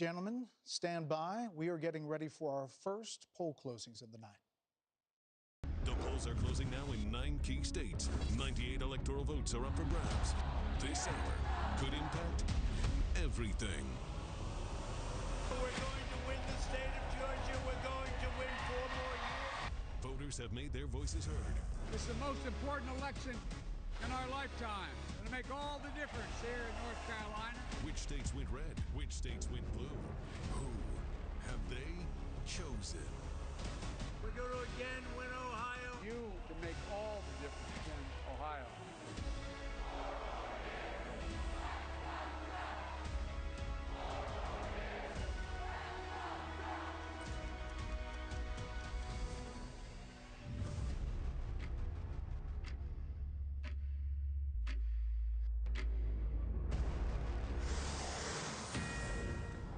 Gentlemen, stand by. We are getting ready for our first poll closings of the night. The polls are closing now in 9 key states. 98 electoral votes are up for grabs. This hour could impact everything. We're going to win the state of Georgia. We're going to win 4 more years. Voters have made their voices heard. It's the most important election in our lifetime. It's going to make all the difference here in North Carolina. Which states went red? Which states went blue? Who have they chosen? We're going to again win Ohio. You can make all the difference in Ohio.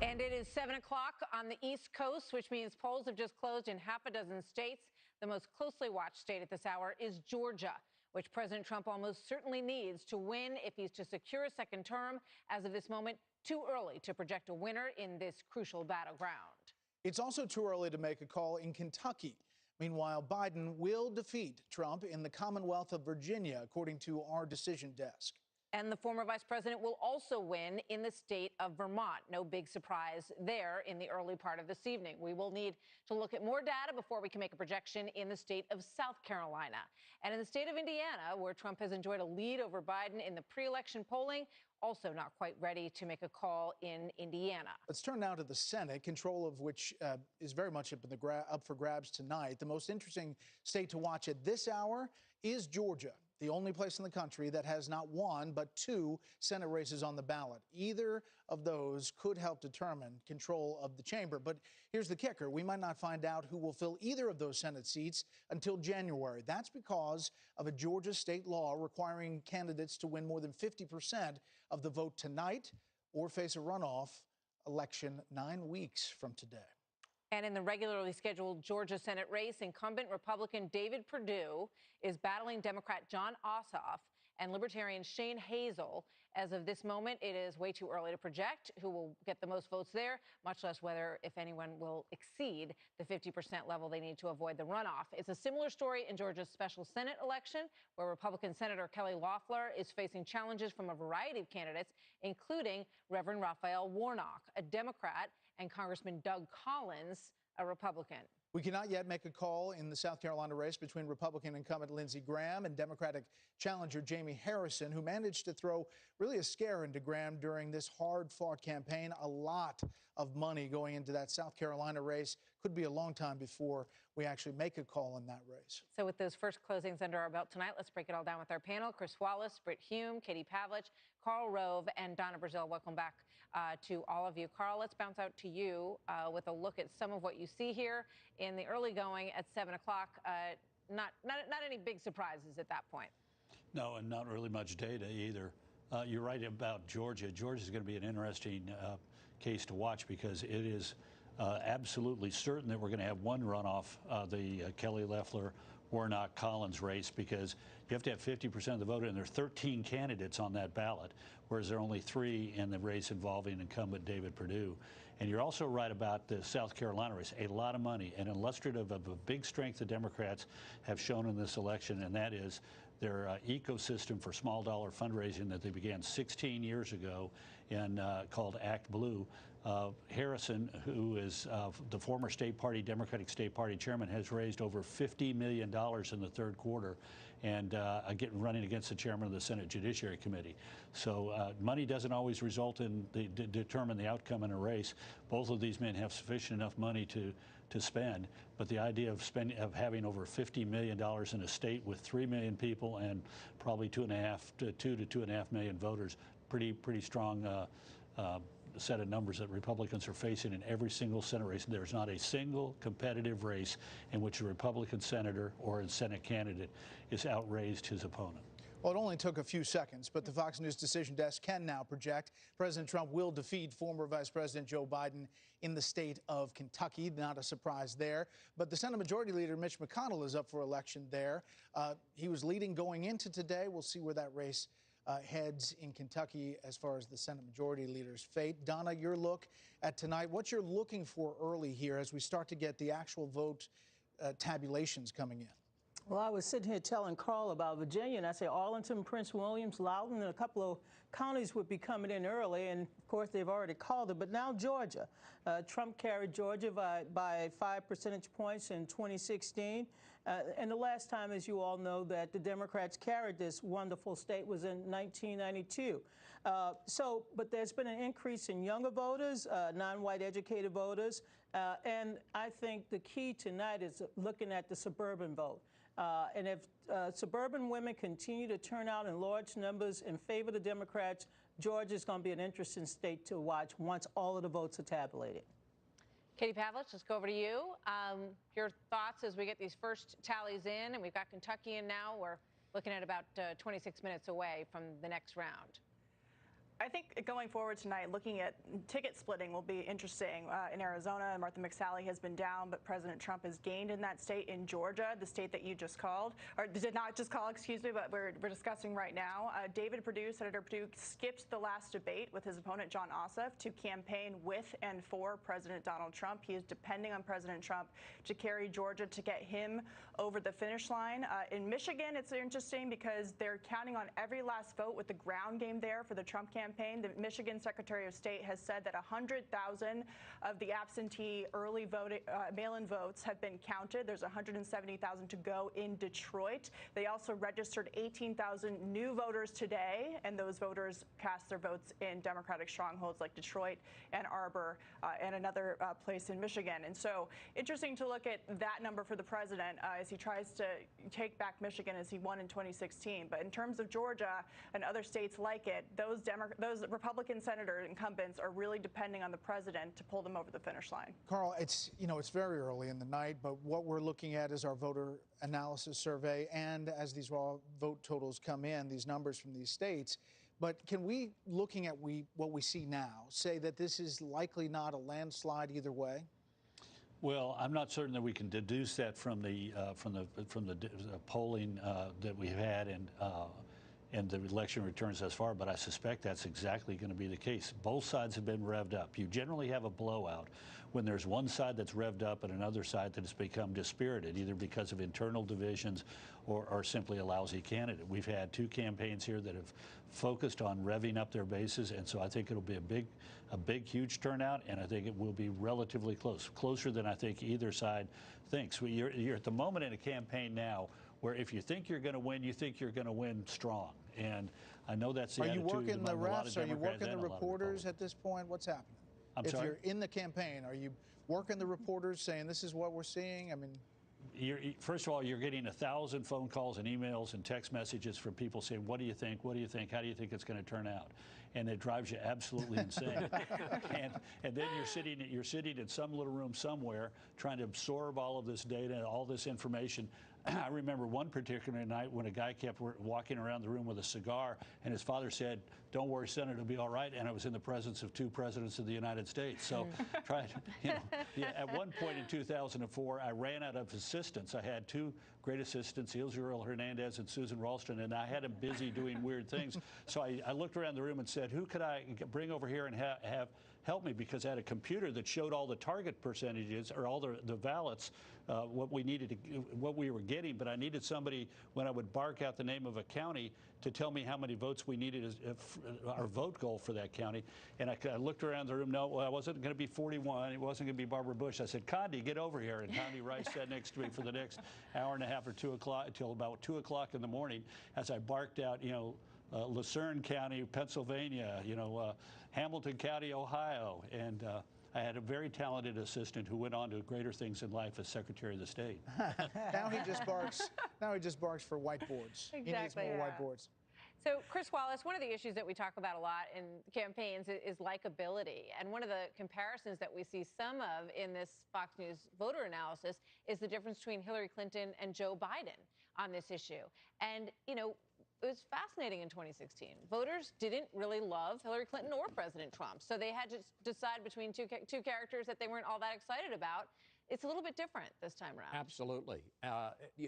And it is 7 o'clock on the East Coast, which means polls have just closed in half a dozen states. The most closely watched state at this hour is Georgia, which President Trump almost certainly needs to win if he's to secure a second term. As of this moment, too early to project a winner in this crucial battleground. It's also too early to make a call in Kentucky. Meanwhile, Biden will defeat Trump in the Commonwealth of Virginia, according to our decision desk. And the former vice president will also win in the state of Vermont. No big surprise there in the early part of this evening. We will need to look at more data before we can make a projection in the state of South Carolina. And in the state of Indiana, where Trump has enjoyed a lead over Biden in the pre-election polling, also not quite ready to make a call in Indiana. Let's turn now to the Senate, control of which is very much up for grabs tonight. The most interesting state to watch at this hour is Georgia, the only place in the country that has not one but 2 Senate races on the ballot. Either of those could help determine control of the chamber. But here's the kicker. We might not find out who will fill either of those Senate seats until January. That's because of a Georgia state law requiring candidates to win more than 50% of the vote tonight or face a runoff election 9 weeks from today. And in the regularly scheduled Georgia Senate race, incumbent Republican David Perdue is battling Democrat Jon Ossoff and Libertarian Shane Hazel. As of this moment, it is way too early to project who will get the most votes there, much less whether, if anyone, will exceed the 50% level they need to avoid the runoff. It's a similar story in Georgia's special Senate election, where Republican Senator Kelly Loeffler is facing challenges from a variety of candidates, including Reverend Raphael Warnock, a Democrat, and Congressman Doug Collins, a Republican. We cannot yet make a call in the South Carolina race between Republican incumbent Lindsey Graham and Democratic challenger Jamie Harrison, who managed to throw really a scare into Graham during this hard-fought campaign. A lot of money going into that South Carolina race. Could be a long time before we actually make a call in that race. So with those first closings under our belt tonight, let's break it all down with our panel. Chris Wallace, Britt Hume, Katie Pavlich, Karl Rove, and Donna Brazile. Welcome back to all of you. Karl, let's bounce out to you with a look at some of what you see here in the early going at 7 o'clock. Not any big surprises at that point. No, and not really much data either. You're right about Georgia. Georgia is going to be an interesting case to watch because it is absolutely certain that we're going to have one runoff, the Kelly Loeffler Warnock Collins race, because you have to have 50% of the vote, and there are 13 candidates on that ballot, whereas there are only 3 in the race involving incumbent David Perdue. And you're also right about the South Carolina race. A lot of money, and illustrative of a big strength the Democrats have shown in this election, and that is their ecosystem for small dollar fundraising that they began 16 years ago in called Act Blue. Harrison, who is the former state party, Democratic State Party chairman, has raised over $50 million in the third quarter and running against the chairman of the Senate Judiciary Committee. So money doesn't always result in determine the outcome in a race. Both of these men have sufficient enough money to spend, but the idea of having over $50 million in a state with 3 million people and probably 2 to 2.5 million voters, pretty strong set of numbers that Republicans are facing in every single Senate race. There's not a single competitive race in which a Republican senator or a Senate candidate has outraised his opponent. Well, it only took a few seconds, but the Fox News decision desk can now project President Trump will defeat former Vice President Joe Biden in the state of Kentucky. Not a surprise there. But the Senate Majority Leader Mitch McConnell is up for election there. He was leading going into today. We'll see where that race heads in Kentucky as far as the Senate Majority Leader's fate. Donna, your look at tonight, what you're looking for early here as we start to get the actual vote tabulations coming in. Well, I was sitting here telling Carl about Virginia, and I said Arlington, Prince Williams, Loudoun, and a couple of counties would be coming in early, and of course they've already called it. But now Georgia. Trump carried Georgia by 5 percentage points in 2016. And the last time, as you all know, that the Democrats carried this wonderful state was in 1992. But there's been an increase in younger voters, non-white educated voters, and I think the key tonight is looking at the suburban vote. And if suburban women continue to turn out in large numbers in favor of the Democrats, Georgia is going to be an interesting state to watch once all of the votes are tabulated. Katie Pavlich, let's go over to you. Your thoughts as we get these first tallies in, and we've got Kentucky in now. We're looking at about 26 minutes away from the next round. I think going forward tonight, looking at ticket splitting will be interesting. In Arizona, Martha McSally has been down, but President Trump has gained in that state. In Georgia, the state that you just called, or did not just call, excuse me, but we're discussing right now. David Perdue, Senator Perdue, skipped the last debate with his opponent, Jon Ossoff, to campaign with and for President Donald Trump. He is depending on President Trump to carry Georgia to get him over the finish line. In Michigan, it's interesting because they're counting on every last vote with the ground game there for the Trump campaign. The Michigan Secretary of State has said that 100,000 of the absentee early mail-in votes have been counted. There's 170,000 to go in Detroit. They also registered 18,000 new voters today, and those voters cast their votes in Democratic strongholds like Detroit, Ann Arbor, and another place in Michigan. And so interesting to look at that number for the president as he tries to take back Michigan as he won in 2016. But in terms of Georgia and other states like it, those Republican senator incumbents are really depending on the president to pull them over the finish line. Carl, it's very early in the night, but what we're looking at is our voter analysis survey, and as these raw vote totals come in, these numbers from these states. But can we, looking at what we see now, say that this is likely not a landslide either way? Well, I'm not certain that we can deduce that from the polling that we've had and the election returns thus far, but I suspect that's exactly going to be the case. Both sides have been revved up. You generally have a blowout when there's one side that's revved up and another side that has become dispirited, either because of internal divisions or simply a lousy candidate. We've had two campaigns here that have focused on revving up their bases, and so I think it'll be a big, huge turnout, and I think it will be relatively close, closer than I think either side thinks. You're at the moment in a campaign now where if you think you're going to win, you think you're going to win strong. And I know that's the attitude among a lot of Democrats. Are you working the refs? Are you working the reporters at this point? What's happening? If you're in the campaign, are you working the reporters saying this is what we're seeing? I mean, first of all, you're getting 1,000 phone calls and emails and text messages from people saying, what do you think? What do you think? How do you think it's going to turn out? And it drives you absolutely insane. and then you're sitting in some little room somewhere trying to absorb all of this data, all this information. I remember one particular night when a guy kept walking around the room with a cigar, and his father said, "Don't worry, Senator, it'll be all right." And I was in the presence of two presidents of the United States. So at one point in 2004, I ran out of assistants. I had two great assistants, Israel Hernandez and Susan Ralston, and I had them busy doing weird things. So I looked around the room and said, who could I bring over here and have help me? Because I had a computer that showed all the target percentages or all the ballots, what we were getting, but I needed somebody when I would bark out the name of a county to tell me how many votes we needed as our vote goal for that county. And I looked around the room. No, well, I wasn't going to be 41. It wasn't going to be Barbara Bush. I said, Condi, get over here. And Condi Rice sat next to me for the next hour and a half or 2 o'clock until about 2 o'clock in the morning as I barked out, Lucerne County, Pennsylvania, Hamilton County, Ohio. And I had a very talented assistant who went on to greater things in life as Secretary of the State. Now he just barks. Now he just barks for whiteboards. Exactly, he needs more whiteboards. So, Chris Wallace, one of the issues that we talk about a lot in campaigns is likability. And one of the comparisons that we see some of in this Fox News voter analysis is the difference between Hillary Clinton and Joe Biden on this issue. And, it was fascinating in 2016. Voters didn't really love Hillary Clinton or President Trump. So they had to decide between two characters that they weren't all that excited about. It's a little bit different this time around. Absolutely.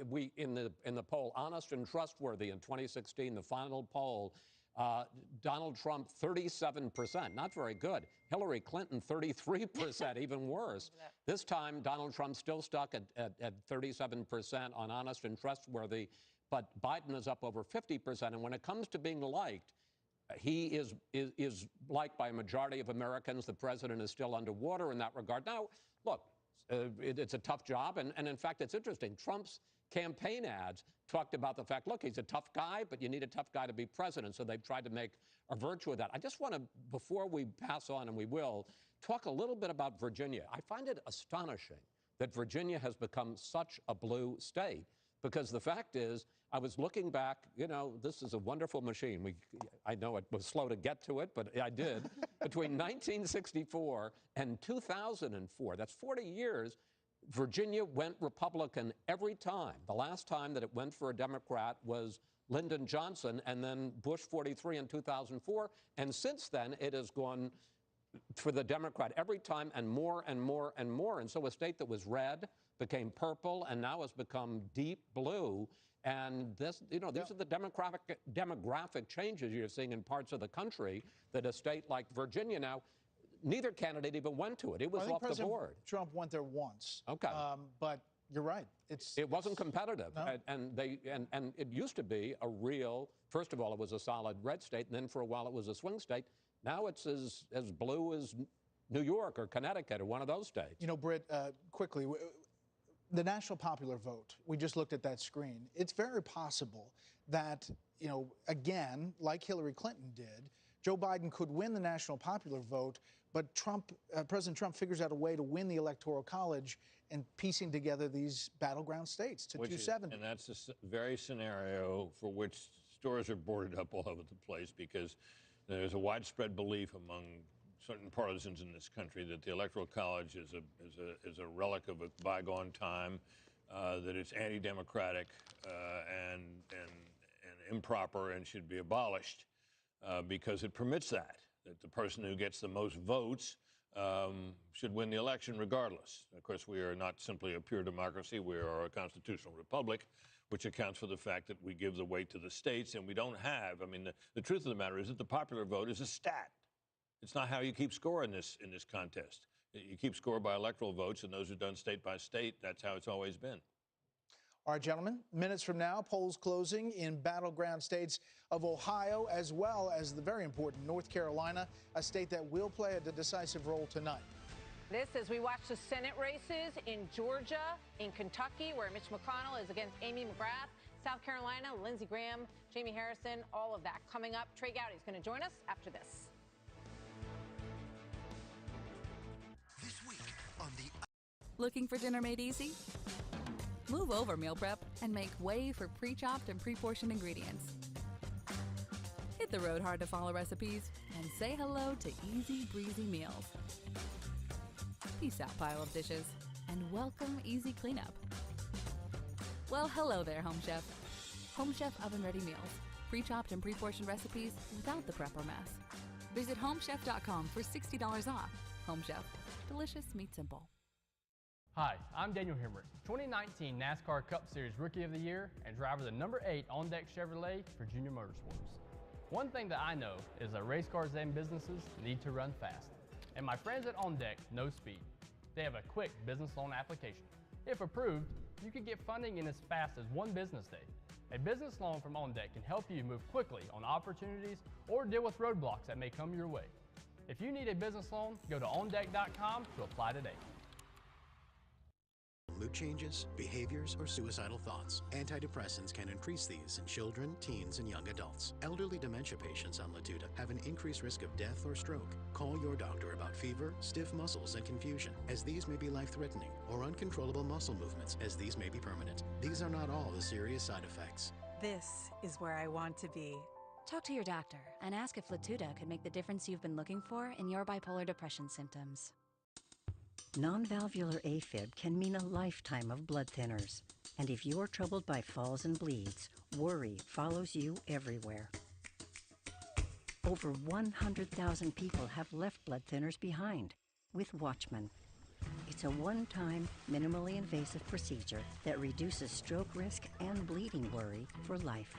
We in the poll, Honest and Trustworthy in 2016, the final poll, Donald Trump, 37%, not very good. Hillary Clinton, 33%, even worse. This time, Donald Trump still stuck at 37% on honest and trustworthy, but Biden is up over 50%. And when it comes to being liked, he is liked by a majority of Americans. The president is still underwater in that regard. Now, look, it's a tough job. And in fact, it's interesting. Trump's campaign ads talked about the fact, look, he's a tough guy, but you need a tough guy to be president. So they've tried to make a virtue of that. I just want to, before we pass on, and we will, talk a little bit about Virginia. I find it astonishing that Virginia has become such a blue state, because the fact is, I was looking back, you know, this is a wonderful machine. I know it was slow to get to it, but I did. Between 1964 and 2004, that's 40 years, Virginia went Republican every time. The last time that it went for a Democrat was Lyndon Johnson, and then Bush 43 in 2004. And since then, it has gone for the Democrat every time, and more and more and more. And so a state that was red became purple and now has become deep blue. And this, you know, these are the demographic changes you're seeing in parts of the country that a state like Virginia now, neither candidate even went to it. It was off the board. Trump went there once. Okay. But you're right. It wasn't competitive. No. And it used to be a real, first of all, it was a solid red state, and then for a while it was a swing state. Now it's as blue as New York or Connecticut or one of those states. You know, Britt, quickly, the national popular vote, we just looked at that screen. It's very possible that, you know, again, like Hillary Clinton did, Joe Biden could win the national popular vote, but President Trump figures out a way to win the Electoral College and piecing together these battleground states to 270. And that's the very scenario for which stores are boarded up all over the place, because there's a widespread belief among certain partisans in this country that the Electoral College is a relic of a bygone time, that it's anti-democratic and improper and should be abolished, because it permits that the person who gets the most votes should win the election regardless. Of course, we are not simply a pure democracy. We are a constitutional republic, which accounts for the fact that we give the weight to the states, and we don't have, I mean, the truth of the matter is that the popular vote is a stat. It's not how you keep score in this contest. You keep score by electoral votes, and those are done state by state. That's how it's always been. All right, gentlemen, minutes from now, polls closing in battleground states of Ohio, as well as the very important North Carolina, a state that will play a decisive role tonight. This as we watch the Senate races in Georgia, in Kentucky, where Mitch McConnell is against Amy McGrath, South Carolina, Lindsey Graham, Jamie Harrison, all of that coming up. Trey Gowdy is going to join us after this. This week on the... Looking for dinner made easy? Move over meal prep and make way for pre-chopped and pre-portioned ingredients. Hit the road hard to follow recipes and say hello to easy breezy meals. Peace out, pile of dishes, and welcome easy cleanup. Well, hello there, Home Chef. Home Chef oven-ready meals, pre-chopped and pre-portioned recipes without the prep or mess. Visit homechef.com for $60 off. Home Chef, delicious meat simple. Hi, I'm Daniel Hemrick, 2019 NASCAR Cup Series Rookie of the Year and driver of the number 8 On Deck Chevrolet for Junior Motorsports. One thing that I know is that race cars and businesses need to run fast. And my friends at On Deck know speed. They have a quick business loan application. If approved, you can get funding in as fast as one business day. A business loan from On Deck can help you move quickly on opportunities or deal with roadblocks that may come your way. If you need a business loan, go to OnDeck.com to apply today. Mood changes, behaviors, or suicidal thoughts. Antidepressants can increase these in children, teens, and young adults. Elderly dementia patients on Latuda have an increased risk of death or stroke. Call your doctor about fever, stiff muscles, and confusion, as these may be life-threatening, or uncontrollable muscle movements, as these may be permanent. These are not all the serious side effects. This is where I want to be. Talk to your doctor and ask if Latuda could make the difference you've been looking for in your bipolar depression symptoms. Non-valvular AFib can mean a lifetime of blood thinners. And if you're troubled by falls and bleeds, worry follows you everywhere. Over 100,000 people have left blood thinners behind with Watchman. It's a one-time, minimally invasive procedure that reduces stroke risk and bleeding worry for life.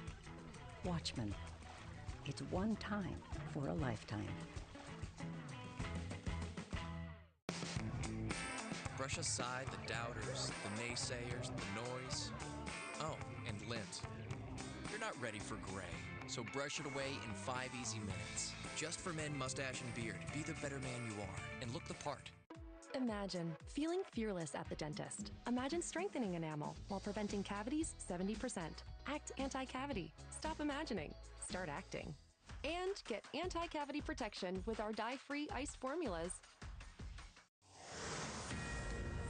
Watchman. It's one time for a lifetime. Brush aside the doubters, the naysayers, the noise. Oh, and lint. You're not ready for gray, so brush it away in 5 easy minutes. Just for men, mustache, and beard. Be the better man you are, and look the part. Imagine feeling fearless at the dentist. Imagine strengthening enamel while preventing cavities 70%. Act anti-cavity. Stop imagining. Start acting. And get anti-cavity protection with our dye-free iced formulas.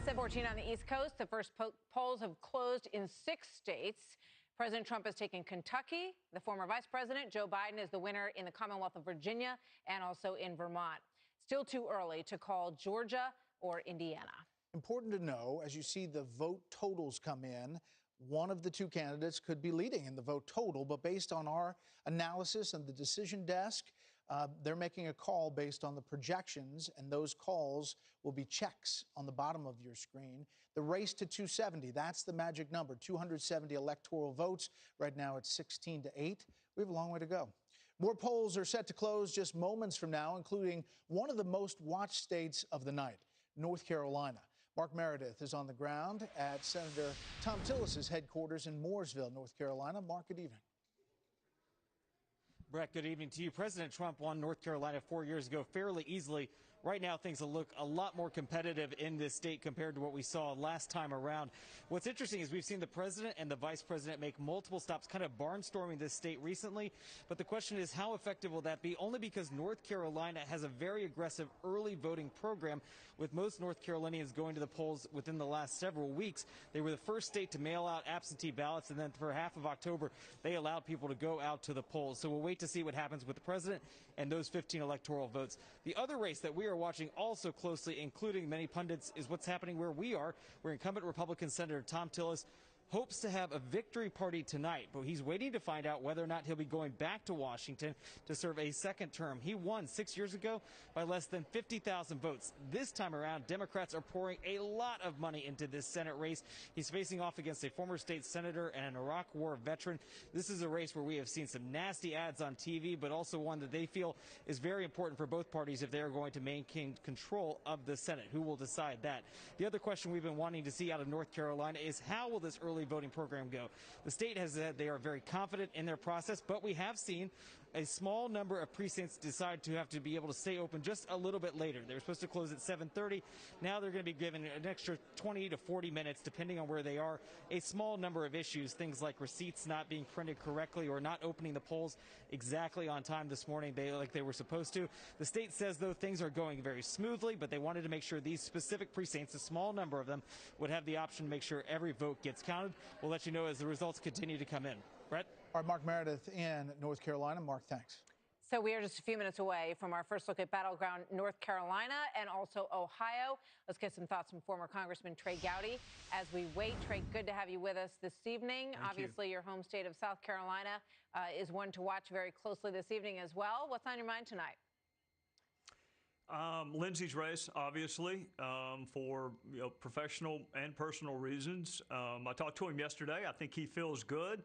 7:14 on the East Coast. The first polls have closed in 6 states. President Trump has taken Kentucky. The former vice president, Joe Biden, is the winner in the Commonwealth of Virginia and also in Vermont. Still too early to call Georgia or Indiana. Important to know, as you see the vote totals come in, one of the two candidates could be leading in the vote total, but based on our analysis and the decision desk, they're making a call based on the projections, and those calls will be checks on the bottom of your screen. The race to 270, that's the magic number, 270 electoral votes. Right now it's 16-8. We have a long way to go. More polls are set to close just moments from now, including one of the most watched states of the night, North Carolina. Mark Meredith is on the ground at Senator Thom Tillis' headquarters in Mooresville, North Carolina. Mark, good evening. Brett, good evening to you. President Trump won North Carolina 4 years ago fairly easily. Right now, things will look a lot more competitive in this state compared to what we saw last time around. What's interesting is we've seen the president and the vice president make multiple stops kind of barnstorming this state recently. But the question is, how effective will that be? Only because North Carolina has a very aggressive early voting program, with most North Carolinians going to the polls within the last several weeks. They were the first state to mail out absentee ballots, and then for half of October, they allowed people to go out to the polls. So we'll wait to see what happens with the president and those 15 electoral votes. The other race that we are watching also closely, including many pundits, is what's happening where we are, where incumbent Republican Senator Thom Tillis hopes to have a victory party tonight, but he's waiting to find out whether or not he'll be going back to Washington to serve a second term. He won 6 years ago by less than 50,000 votes. This time around, Democrats are pouring a lot of money into this Senate race. He's facing off against a former state senator and an Iraq War veteran. This is a race where we have seen some nasty ads on TV, but also one that they feel is very important for both parties if they are going to maintain control of the Senate. Who will decide that? The other question we've been wanting to see out of North Carolina is, how will this early voting program go? The state has said they are very confident in their process, but we have seen a small number of precincts decide to have to be able to stay open just a little bit later. They were supposed to close at 7:30. Now they're going to be given an extra 20 to 40 minutes, depending on where they are. A small number of issues, things like receipts not being printed correctly or not opening the polls exactly on time this morning like they were supposed to. The state says, though, things are going very smoothly, but they wanted to make sure these specific precincts, a small number of them, would have the option to make sure every vote gets counted. We'll let you know as the results continue to come in. Brett? All right, Mark Meredith in North Carolina. Mark, thanks. So we are just a few minutes away from our first look at battleground North Carolina and also Ohio. Let's get some thoughts from former Congressman Trey Gowdy as we wait. Trey, good to have you with us this evening. Obviously, your home state of South Carolina is one to watch very closely this evening as well. What's on your mind tonight? Lindsey's race, obviously, for professional and personal reasons. I talked to him yesterday. I think he feels good.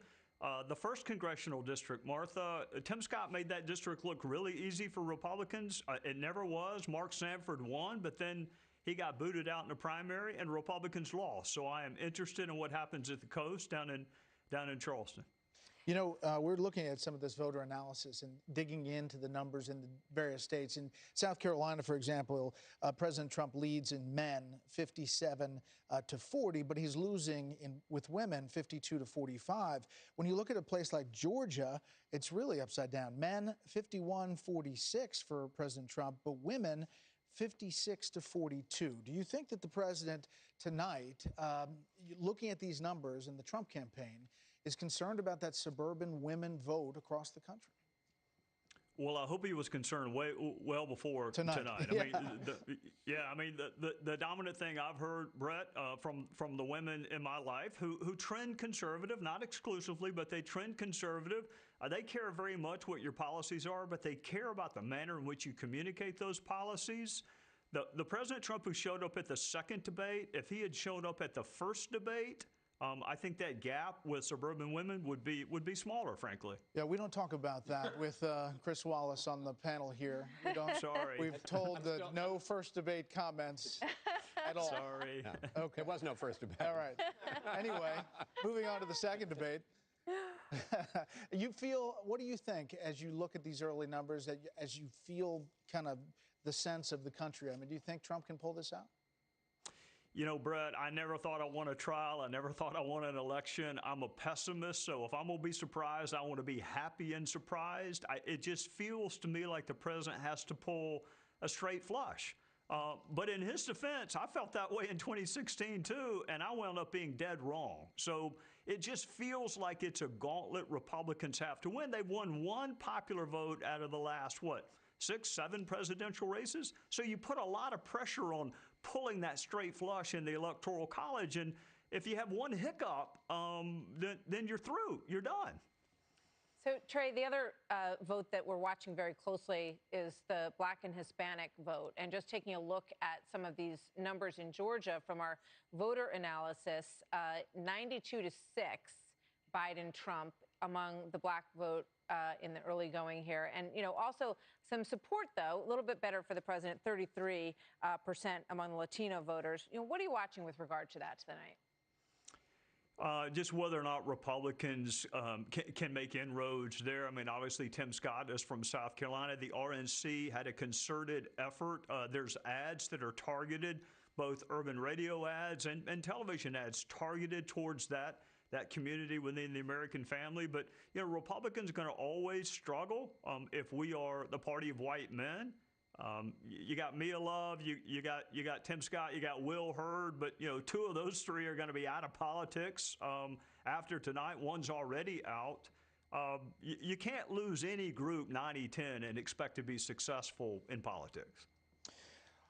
The first congressional district, Martha, Tim Scott made that district look really easy for Republicans. It never was. Mark Sanford won, but then he got booted out in the primary, and Republicans lost. So I am interested in what happens at the coast down in Charleston. You know, we're looking at some of this voter analysis and digging into the numbers in the various states. In South Carolina, for example, President Trump leads in men 57 to 40, but he's losing with women 52 to 45. When you look at a place like Georgia, it's really upside down. Men 51-46 for President Trump, but women 56 to 42. Do you think that the president tonight, looking at these numbers in the Trump campaign, is concerned about that suburban women vote across the country? Well, I hope he was concerned well before tonight. I mean, the dominant thing I've heard, Brett, from the women in my life who trend conservative, not exclusively, but they trend conservative. They care very much what your policies are, but they care about the manner in which you communicate those policies. The President Trump who showed up at the second debate, if he had shown up at the first debate, I think that gap with suburban women would be smaller, frankly. Yeah, we don't talk about that with Chris Wallace on the panel here. We don't, Sorry. We've told the no first debate comments at all. Sorry. No, okay. It was no first debate. All right. Anyway, moving on to the second debate. What do you think as you look at these early numbers, as you feel kind of the sense of the country? I mean, do you think Trump can pull this out? You know, Brett, I never thought I won a trial. I never thought I won an election. I'm a pessimist, so if I'm going to be surprised, I want to be happy and surprised. It just feels to me like the president has to pull a straight flush. But in his defense, I felt that way in 2016, too, and I wound up being dead wrong. So it just feels like it's a gauntlet Republicans have to win. They've won one popular vote out of the last, 6, 7 presidential races? So you put a lot of pressure on pulling that straight flush in the Electoral College. And if you have one hiccup, then you're through. You're done. So, Trey, the other vote that we're watching very closely is the Black and Hispanic vote. And just taking a look at some of these numbers in Georgia from our voter analysis, 92 to 6, Biden-Trump among the Black vote in the early going here. And, also some support, though, a little bit better for the president, 33% among the Latino voters. What are you watching with regard to that tonight? Just whether or not Republicans can make inroads there. I mean, obviously, Tim Scott is from South Carolina. The RNC had a concerted effort. There's ads that are targeted, both urban radio ads and television ads targeted towards that community within the American family. But, Republicans are going to always struggle if we are the party of white men. You got Mia Love, you got Tim Scott, you got Will Hurd, but 2 of those 3 are going to be out of politics after tonight. One's already out. You can't lose any group 90-10 and expect to be successful in politics.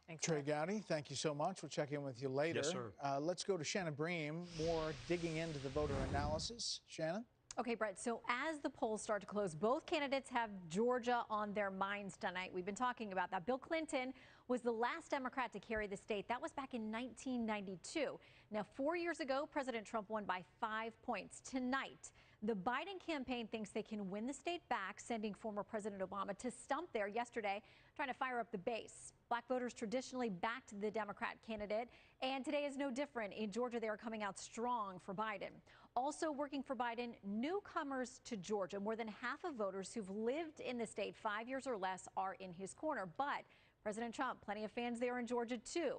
Thanks, Trey Gowdy, thank you so much. We'll check in with you later. Yes, sir. Let's go to Shannon Bream, more digging into the voter analysis. Shannon? Okay, Brett, so as the polls start to close, both candidates have Georgia on their minds tonight. We've been talking about that. Bill Clinton was the last Democrat to carry the state. That was back in 1992. Now, 4 years ago, President Trump won by 5 points. Tonight, the Biden campaign thinks they can win the state back, sending former President Obama to stump there yesterday, trying to fire up the base. Black voters traditionally backed the Democrat candidate, and today is no different. In Georgia, they are coming out strong for Biden. Also working for Biden, newcomers to Georgia. More than half of voters who've lived in the state 5 years or less are in his corner. But President Trump, plenty of fans there in Georgia, too.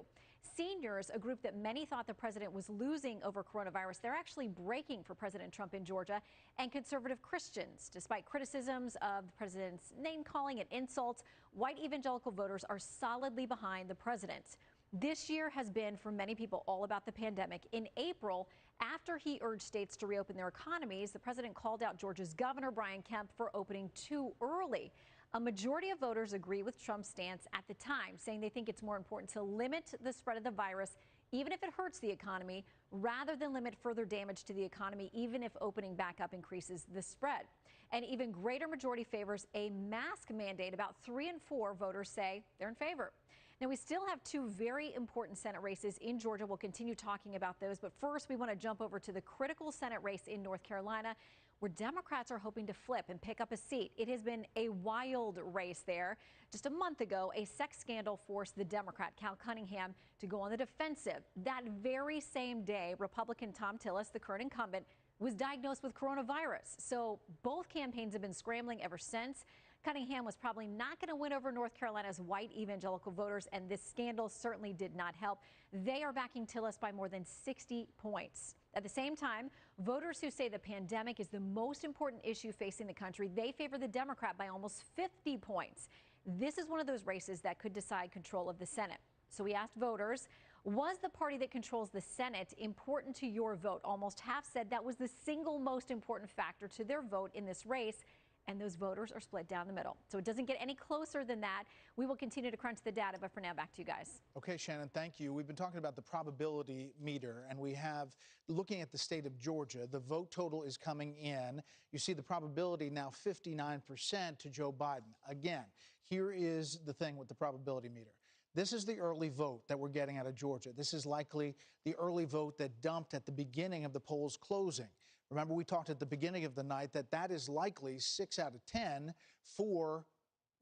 Seniors, a group that many thought the president was losing over coronavirus, they're actually breaking for President Trump in Georgia. And conservative Christians, despite criticisms of the president's name calling and insults, white evangelical voters are solidly behind the president. This year has been, for many people, all about the pandemic. In April, after he urged states to reopen their economies, the president called out Georgia's Governor Brian Kemp for opening too early. A majority of voters agree with Trump's stance at the time, saying they think it's more important to limit the spread of the virus, even if it hurts the economy, rather than limit further damage to the economy, even if opening back up increases the spread. An even greater majority favors a mask mandate. About 3 in 4 voters say they're in favor. Now, we still have 2 very important Senate races in Georgia. We'll continue talking about those. But first, we want to jump over to the critical Senate race in North Carolina, where Democrats are hoping to flip and pick up a seat. It has been a wild race there. Just a month ago, a sex scandal forced the Democrat, Cal Cunningham, to go on the defensive. That very same day, Republican Thom Tillis, the current incumbent, was diagnosed with coronavirus. So both campaigns have been scrambling ever since. Cunningham was probably not going to win over North Carolina's white evangelical voters, and this scandal certainly did not help. They are backing Tillis by more than 60 points. At the same time, voters who say the pandemic is the most important issue facing the country, they favor the Democrat by almost 50 points. This is one of those races that could decide control of the Senate. So we asked voters, was the party that controls the Senate important to your vote? Almost half said that was the single most important factor to their vote in this race. And those voters are split down the middle. So it doesn't get any closer than that. We will continue to crunch the data, but for now, back to you guys. Okay, Shannon, thank you. We've been talking about the probability meter, and we have, looking at the state of Georgia, the vote total is coming in. You see the probability now 59% to Joe Biden. Again, here is the thing with the probability meter. This is the early vote that we're getting out of Georgia. This is likely the early vote that dumped at the beginning of the polls closing. Remember, we talked at the beginning of the night that is likely 6 out of 10 for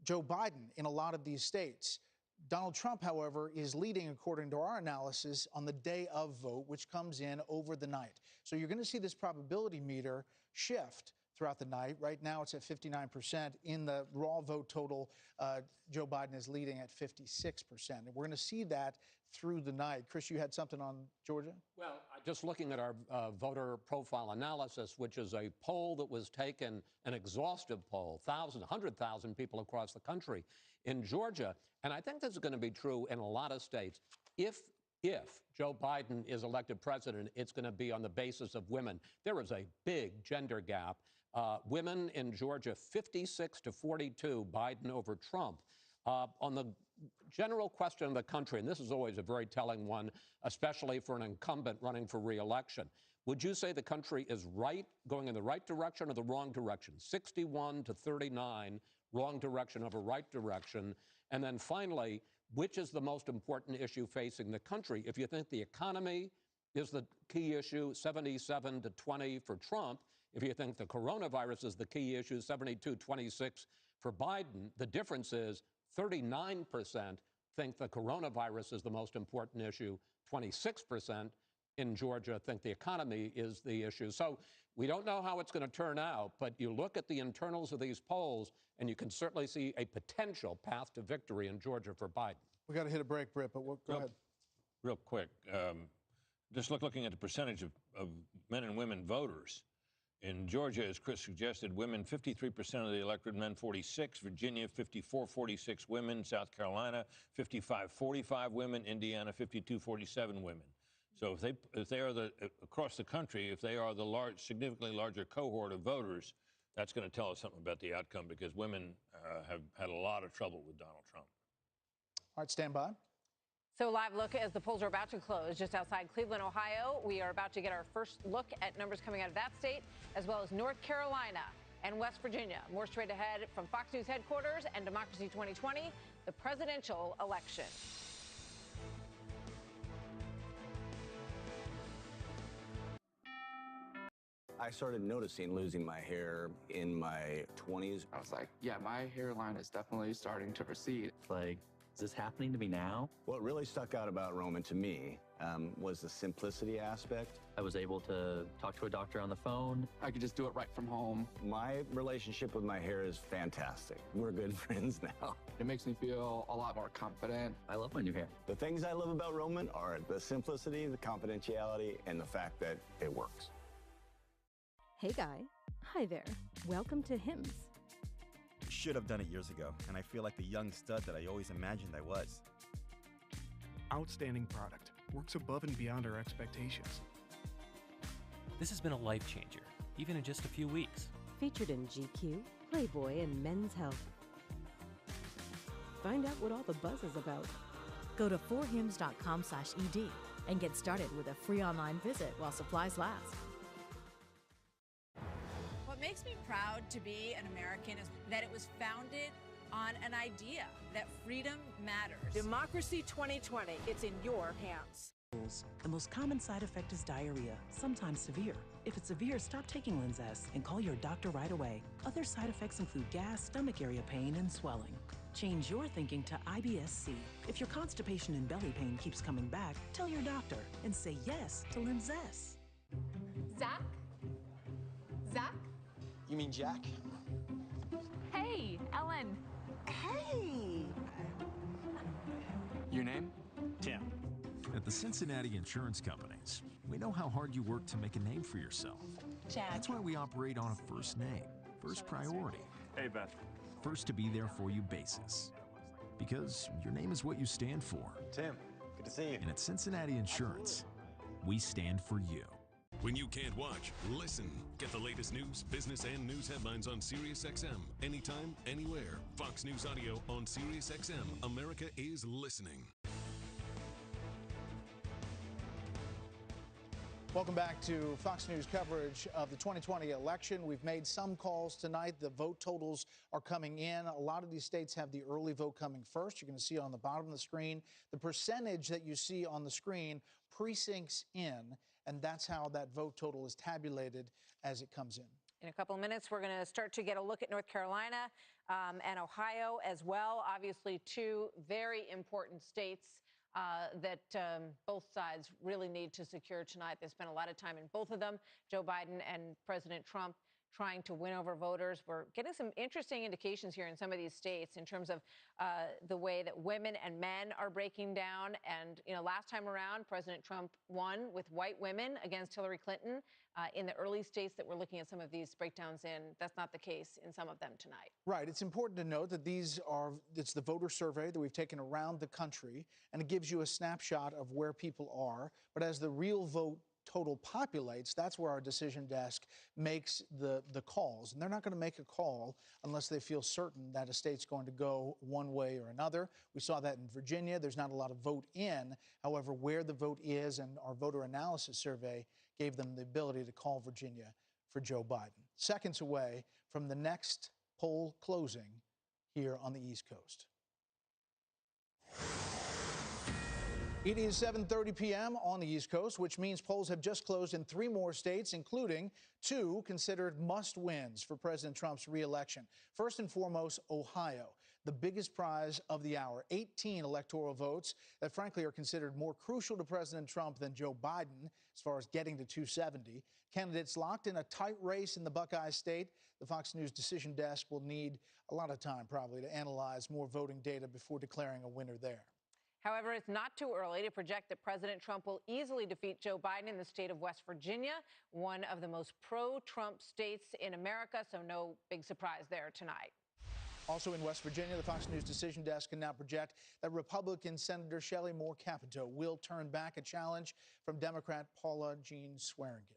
Joe Biden in a lot of these states. Donald Trump, however, is leading, according to our analysis, on the day of vote, which comes in over the night. So you're going to see this probability meter shift throughout the night. Right now, it's at 59%. In the raw vote total, Joe Biden is leading at 56%. And we're going to see that through the night. Chris, you had something on Georgia? Well, just looking at our voter profile analysis, which is a poll that was taken, an exhaustive poll, 100,000 people across the country in Georgia. And I think this is going to be true in a lot of states. If Joe Biden is elected president, it's going to be on the basis of women. There is a big gender gap. Women in Georgia, 56 to 42, Biden over Trump. On the general question of the country, and this is always a very telling one, especially for an incumbent running for re-election, would you say the country is going in the right direction or the wrong direction? 61 to 39, wrong direction over right direction. And then finally, which is the most important issue facing the country? If you think the economy is the key issue, 77 to 20 for Trump. If you think the coronavirus is the key issue, 72-26 for Biden. The difference is 39% think the coronavirus is the most important issue. 26% in Georgia think the economy is the issue. So we don't know how it's going to turn out, but you look at the internals of these polls, and you can certainly see a potential path to victory in Georgia for Biden. We got to hit a break, Britt, but go ahead. Real quick, just looking at the percentage of men and women voters. In Georgia, as Chris suggested, women 53% of the electorate, men 46%. Virginia, 54-46 women. South Carolina, 55-45 women. Indiana, 52-47 women. So if they are across the country, if they are the significantly larger cohort of voters, that's going to tell us something about the outcome, because women have had a lot of trouble with Donald Trump. All right, stand by. So live look as the polls are about to close just outside Cleveland, Ohio. We are about to get our first look at numbers coming out of that state, as well as North Carolina and West Virginia. More straight ahead from Fox News headquarters and Democracy 2020, the presidential election. I started noticing losing my hair in my 20s. I was like, yeah, my hairline is definitely starting to recede. Like, is this happening to me now? What really stuck out about Roman to me was the simplicity aspect. I was able to talk to a doctor on the phone. I could just do it right from home. My relationship with my hair is fantastic. We're good friends now. It makes me feel a lot more confident. I love my new hair. The things I love about Roman are the simplicity, the confidentiality, and the fact that it works. Hey, Guy. Hi there. Welcome to Hims. Should have done it years ago, and I feel like the young stud that I always imagined I was. Outstanding product. Works above and beyond our expectations. This has been a life changer, even in just a few weeks. Featured in GQ, Playboy, and Men's Health. Find out what all the buzz is about. Go to forhims.com/ED and get started with a free online visit while supplies last. What makes me proud to be an American is that it was founded on an idea that freedom matters. Democracy 2020, it's in your hands. The most common side effect is diarrhea, sometimes severe. If it's severe, stop taking Linzess and call your doctor right away. Other side effects include gas, stomach area pain, and swelling. Change your thinking to IBS-C. If your constipation and belly pain keeps coming back, tell your doctor and say yes to Linzess. Zach? Zach? You mean Jack? Hey, Ellen. Hey! Your name? Tim. At the Cincinnati Insurance Companies, we know how hard you work to make a name for yourself. Jack. That's why we operate on a first name, first priority. Hey, Beth. First to be there for you basis. Because your name is what you stand for. Tim, good to see you. And at Cincinnati Insurance, we stand for you. When you can't watch, listen. Get the latest news, business, and news headlines on SiriusXM. Anytime, anywhere. Fox News Audio on SiriusXM. America is listening. Welcome back to Fox News coverage of the 2020 election. We've made some calls tonight. The vote totals are coming in. A lot of these states have the early vote coming first. You're going to see on the bottom of the screen the percentage that you see on the screen, precincts in, and that's how that vote total is tabulated as it comes in. In a couple of minutes, we're going to start to get a look at North Carolina and Ohio as well. Obviously, two very important states that both sides really need to secure tonight. They spent a lot of time in both of them, Joe Biden and President Trump, trying to win over voters. We're getting some interesting indications here in some of these states in terms of the way that women and men are breaking down. And, you know, last time around, President Trump won with white women against Hillary Clinton. In the early states that we're looking at some of these breakdowns in, that's not the case in some of them tonight. Right. It's important to note that it's the voter survey that we've taken around the country, and it gives you a snapshot of where people are. But as the real vote total populates, that's where our decision desk makes the calls. And they're not going to make a call unless they feel certain that a state's going to go one way or another. We saw that in Virginia. There's not a lot of vote in. However, where the vote is, and our voter analysis survey gave them the ability to call Virginia for Joe Biden. Seconds away from the next poll closing here on the East Coast. It is 7:30 p.m. on the East Coast, which means polls have just closed in 3 more states, including 2 considered must-wins for President Trump's re-election. First and foremost, Ohio, the biggest prize of the hour. 18 electoral votes that, frankly, are considered more crucial to President Trump than Joe Biden as far as getting to 270. Candidates locked in a tight race in the Buckeye State. The Fox News decision desk will need a lot of time, probably, to analyze more voting data before declaring a winner there. However, it's not too early to project that President Trump will easily defeat Joe Biden in the state of West Virginia, one of the most pro-Trump states in America, so no big surprise there tonight. Also in West Virginia, the Fox News decision desk can now project that Republican Senator Shelley Moore Capito will turn back a challenge from Democrat Paula Jean Swearengin.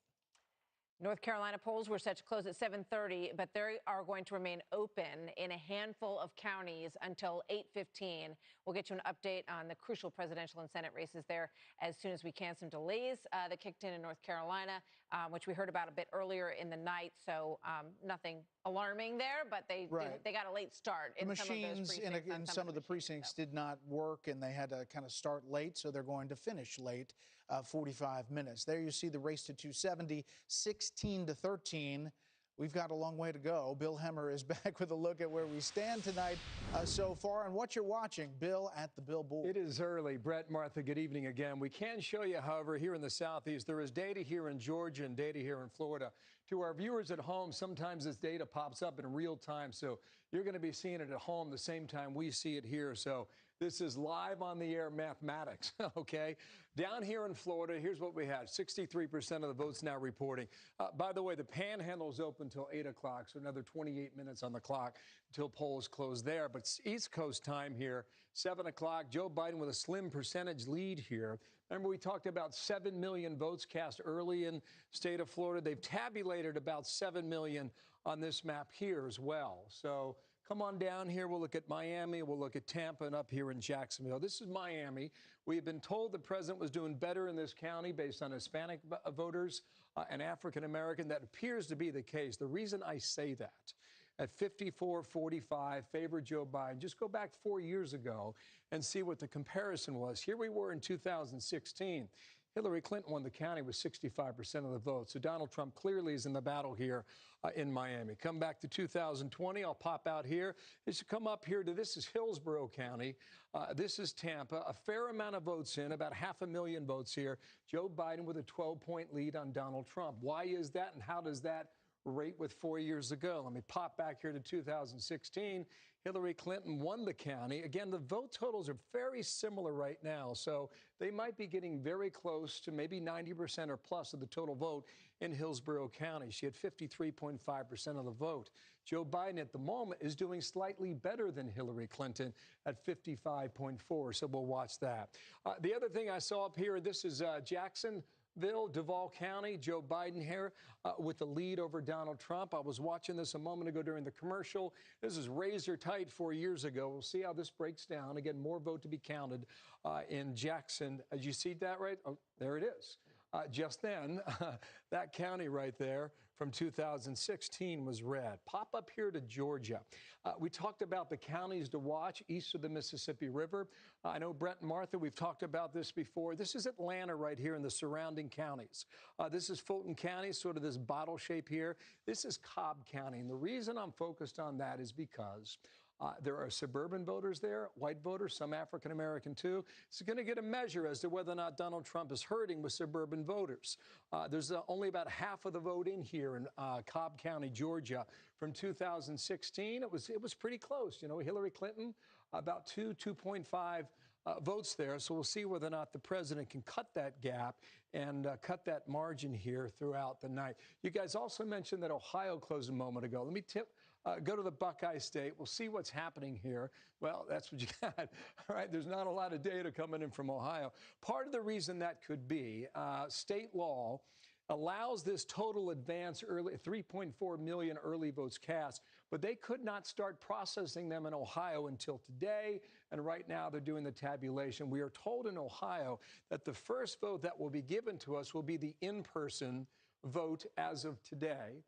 North Carolina polls were set to close at 7:30, but they are going to remain open in a handful of counties until 8:15. We'll get you an update on the crucial presidential and Senate races there as soon as we can. Some delays that kicked in North Carolina, which we heard about a bit earlier in the night. So nothing alarming there, but they got a late start. The machines in some of the precincts did not work, and they had to kind of start late, so they're going to finish late, 45 minutes. There you see the race to 270, 16-13. We've got a long way to go. Bill Hemmer is back with a look at where we stand tonight so far and what you're watching. Bill at the billboard. It is early. Brett, Martha, good evening again. We can show you, however, here in the Southeast, there is data here in Georgia and data here in Florida. To our viewers at home, sometimes this data pops up in real time, so you're going to be seeing it at home the same time we see it here. So this is live on the air mathematics, okay? Down here in Florida, here's what we had. 63% of the votes now reporting. By the way, the panhandle is open until 8 o'clock, so another 28 minutes on the clock until polls close there. But East Coast time here, 7 o'clock, Joe Biden with a slim percentage lead here. Remember, we talked about 7 million votes cast early in state of Florida. They've tabulated about 7 million on this map here as well. So come on down here. We'll look at Miami. We'll look at Tampa and up here in Jacksonville. This is Miami. We have been told the president was doing better in this county based on Hispanic voters and African American. That appears to be the case. The reason I say that, at 54-45, favor Joe Biden. Just go back 4 years ago and see what the comparison was. Here we were in 2016. Hillary Clinton won the county with 65% of the votes. So Donald Trump clearly is in the battle here in Miami. Come back to 2020. I'll pop out here. Just come up here to, this is Hillsborough County. This is Tampa. A fair amount of votes in, about 500,000 votes here. Joe Biden with a 12-point lead on Donald Trump. Why is that, and how does that rate with 4 years ago? Let me pop back here to 2016. Hillary Clinton won the county. Again, the vote totals are very similar right now, so they might be getting very close to maybe 90% or plus of the total vote in Hillsborough County. She had 53.5% of the vote. Joe Biden at the moment is doing slightly better than Hillary Clinton at 55.4%, so we'll watch that. The other thing I saw up here, this is Jacksonville, Duval County, Joe Biden here with the lead over Donald Trump. I was watching this a moment ago during the commercial. This is razor tight 4 years ago. We'll see how this breaks down. Again, more vote to be counted in Jackson. Did you see that right? Oh, there it is. just then, that county right there from 2016 was red. Pop up here to Georgia. We talked about the counties to watch east of the Mississippi River. I know Brett and Martha, we've talked about this before. This is Atlanta right here in the surrounding counties. This is Fulton County, sort of this bottle shape here. This is Cobb County. And the reason I'm focused on that is because there are suburban voters there, white voters, some African-American too. It's going to get a measure as to whether or not Donald Trump is hurting with suburban voters. There's only about half of the vote in here in Cobb County, Georgia. From 2016, it was pretty close. You know, Hillary Clinton, about 2.5 votes there. So we'll see whether or not the president can cut that gap and cut that margin here throughout the night. You guys also mentioned that Ohio closed a moment ago. Let me go to the Buckeye State. We'll see what's happening here. Well, that's what you got. All right, there's not a lot of data coming in from Ohio. Part of the reason that could be state law allows this total advance early, 3.4 million early votes cast, but they could not start processing them in Ohio until today, and right now they're doing the tabulation. We are told in Ohio that the first vote that will be given to us will be the in-person vote as of today.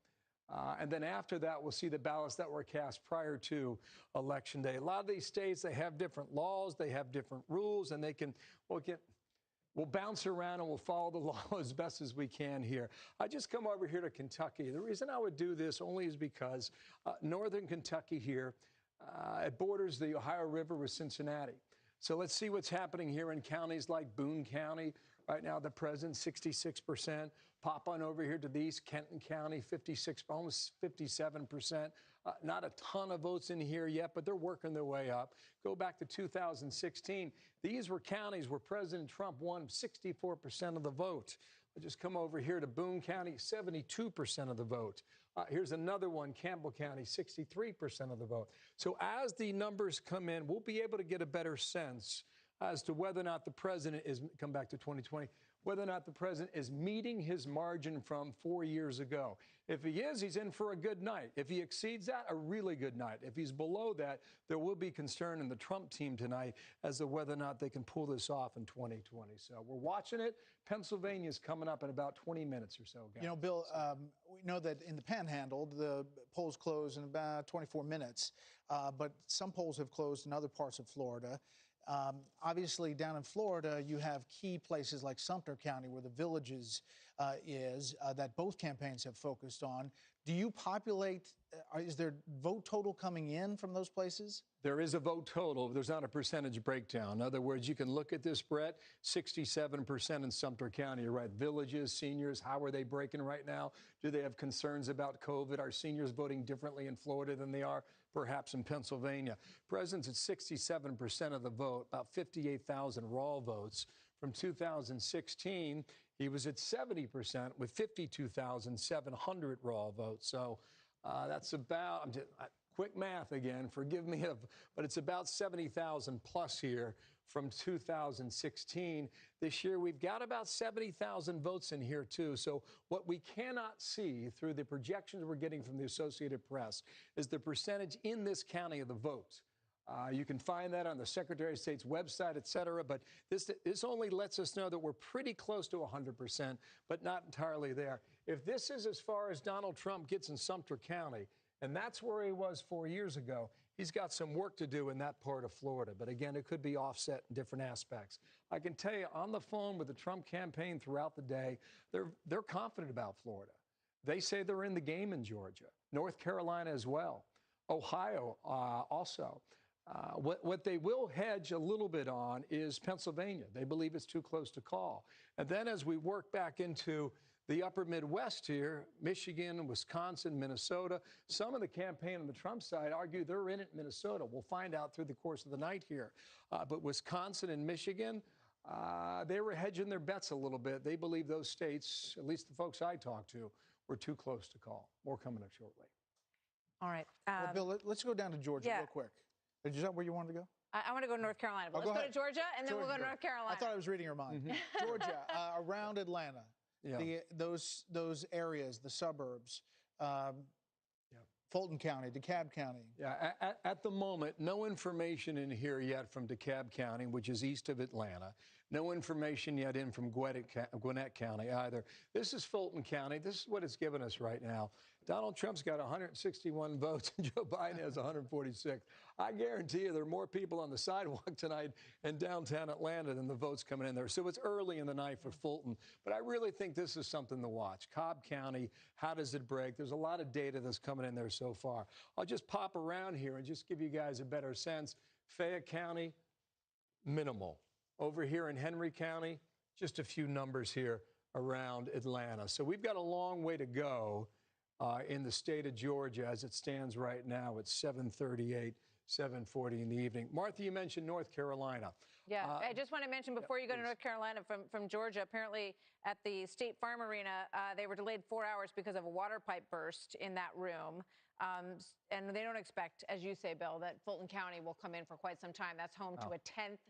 And then after that, we'll see the ballots that were cast prior to Election Day. A lot of these states, they have different laws, they have different rules, and they can, we'll bounce around and we'll follow the law as best as we can here. I just come over here to Kentucky. The reason I would do this only is because northern Kentucky here, it borders the Ohio River with Cincinnati. So let's see what's happening here in counties like Boone County. Right now, the president, 66%. Pop on over here to the east, Kenton County, 56, almost 57%. Not a ton of votes in here yet, but they're working their way up. Go back to 2016. These were counties where President Trump won 64% of the vote. I'll just come over here to Boone County, 72% of the vote. Here's another one, Campbell County, 63% of the vote. So as the numbers come in, we'll be able to get a better sense as to whether or not the president is, come back to 2020, whether or not the president is meeting his margin from 4 years ago. If he is, he's in for a good night. If he exceeds that, a really good night. If he's below that, there will be concern in the Trump team tonight as to whether or not they can pull this off in 2020. So we're watching it. Pennsylvania's coming up in about 20 minutes or so, guys. You know, Bill, we know that in the Panhandle, the polls close in about 24 minutes, but some polls have closed in other parts of Florida. Obviously, down in Florida, you have key places like Sumter County, where the Villages is, that both campaigns have focused on. Do you populate, is there vote total coming in from those places? There is a vote total. There's not a percentage breakdown. In other words, you can look at this, Brett, 67% in Sumter County. You're right. Villages, seniors, how are they breaking right now? Do they have concerns about COVID? Are seniors voting differently in Florida than they are perhaps in Pennsylvania? President's at 67% of the vote, about 58,000 raw votes. From 2016, he was at 70% with 52,700 raw votes. So that's about, quick math again, forgive me, but it's about 70,000 plus here from 2016. This year, we've got about 70,000 votes in here, too. So what we cannot see through the projections we're getting from the Associated Press is the percentage in this county of the vote. You can find that on the Secretary of State's website, et cetera. But this only lets us know that we're pretty close to 100%, but not entirely there. If this is as far as Donald Trump gets in Sumter County, and that's where he was 4 years ago, he's got some work to do in that part of Florida. But again, it could be offset in different aspects. I can tell you, on the phone with the Trump campaign throughout the day, they're confident about Florida. They say they're in the game in Georgia, North Carolina as well, Ohio also. What they will hedge a little bit on is Pennsylvania. They believe it's too close to call. And then as we work back into the upper Midwest here, Michigan, Wisconsin, Minnesota, some of the campaign on the Trump side argue they're in it in Minnesota. We'll find out through the course of the night here. But Wisconsin and Michigan, they were hedging their bets a little bit. They believe those states, at least the folks I talked to, were too close to call. More coming up shortly. All right. Well, Bill, let's go down to Georgia real quick. Is that where you wanted to go? I want to go to North Carolina, but let's go to Georgia, and then we'll go to North Carolina. I thought I was reading her mind. Georgia, around Atlanta, those areas, the suburbs, Fulton County, DeKalb County. Yeah, at the moment, no information in here yet from DeKalb County, which is east of Atlanta. No information yet in from Gwinnett County either. This is Fulton County. This is what it's given us right now. Donald Trump's got 161 votes and Joe Biden has 146. I guarantee you there are more people on the sidewalk tonight in downtown Atlanta than the votes coming in there. So it's early in the night for Fulton. But I really think this is something to watch. Cobb County, how does it break? There's a lot of data that's coming in there so far. I'll just pop around here and just give you guys a better sense. Fayette County, minimal. Over here in Henry County, just a few numbers here around Atlanta. So we've got a long way to go in the state of Georgia as it stands right now at 7:38, 7:40 in the evening. Martha, you mentioned North Carolina. Yeah, I just want to mention before you go to North Carolina from Georgia, apparently at the State Farm Arena, they were delayed 4 hours because of a water pipe burst in that room. And they don't expect, as you say, Bill, that Fulton County will come in for quite some time. That's home to a tenth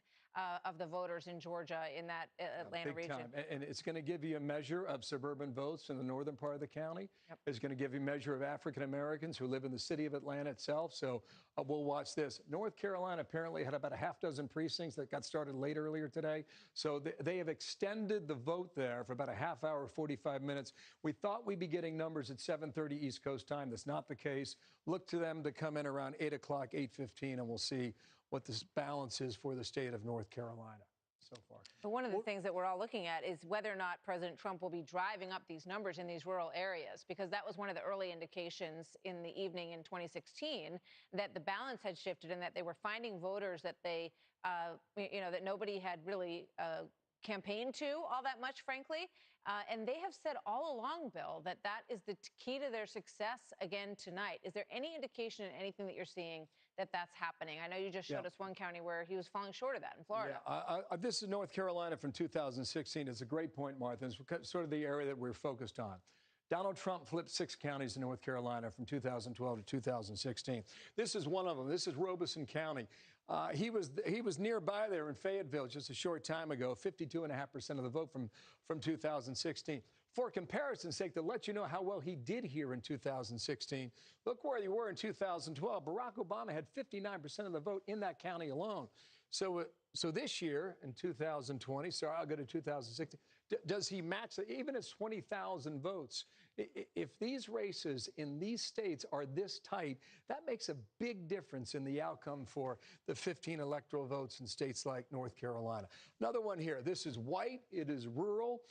of the voters in Georgia in that Atlanta big region. Time. And it's going to give you a measure of suburban votes in the northern part of the county. Yep. It's going to give you a measure of African Americans who live in the city of Atlanta itself. So we'll watch this. North Carolina apparently had about a half dozen precincts that got started late earlier today. So they have extended the vote there for about a half hour, 45 minutes. We thought we'd be getting numbers at 7:30 East Coast time. That's not the case. Look to them to come in around 8 o'clock, 8:15, and we'll see what this balance is for the state of North Carolina so far. But one of the things that we're all looking at is whether or not President Trump will be driving up these numbers in these rural areas, because that was one of the early indications in the evening in 2016 that the balance had shifted and that they were finding voters that they, that nobody had really campaigned to all that much, frankly. And they have said all along, Bill, that that is the key to their success again tonight. Is there any indication in anything that you're seeing that that's happening? I know you just showed us one county where he was falling short of that in Florida. Yeah, this is North Carolina from 2016. It's a great point, Martha. It's sort of the area that we're focused on. Donald Trump flipped 6 counties in North Carolina from 2012 to 2016. This is one of them. This is Robeson County. He was nearby there in Fayetteville just a short time ago, 52.5% of the vote from 2016. For comparison's sake, to let you know how well he did here in 2016, look where you were in 2012. Barack Obama had 59% of the vote in that county alone. So this year in 2020, sorry, I'll go to 2016. Does he match that? Even at 20,000 votes, if these races in these states are this tight, that makes a big difference in the outcome for the 15 electoral votes in states like North Carolina. Another one here. This is white. It is rural.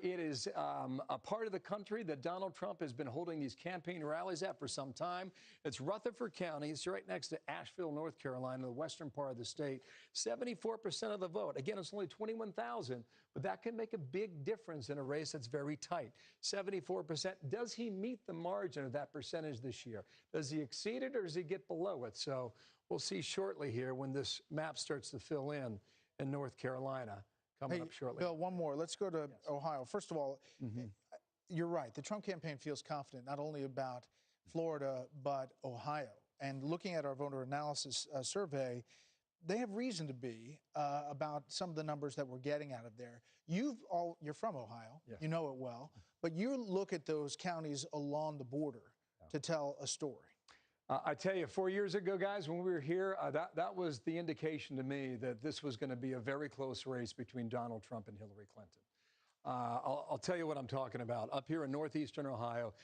It is a part of the country that Donald Trump has been holding these campaign rallies at for some time. It's Rutherford County. It's right next to Asheville, North Carolina, the western part of the state. 74% of the vote. Again, it's only 21,000, but that can make a big difference in a race that's very tight. 74%. Does he meet the margin of that percentage this year? Does he exceed it or does he get below it? So we'll see shortly here when this map starts to fill in North Carolina. Coming up shortly. Bill, one more. Let's go to Ohio. First of all, you're right. The Trump campaign feels confident not only about Florida, but Ohio. And looking at our voter analysis survey, they have reason to be about some of the numbers that we're getting out of there. You're from Ohio. Yes. You know it well. But you look at those counties along the border to tell a story. I tell you, 4 years ago, guys, when we were here, that was the indication to me that this was going to be a very close race between Donald Trump and Hillary Clinton. I'll tell you what I'm talking about. Up here in northeastern Ohio,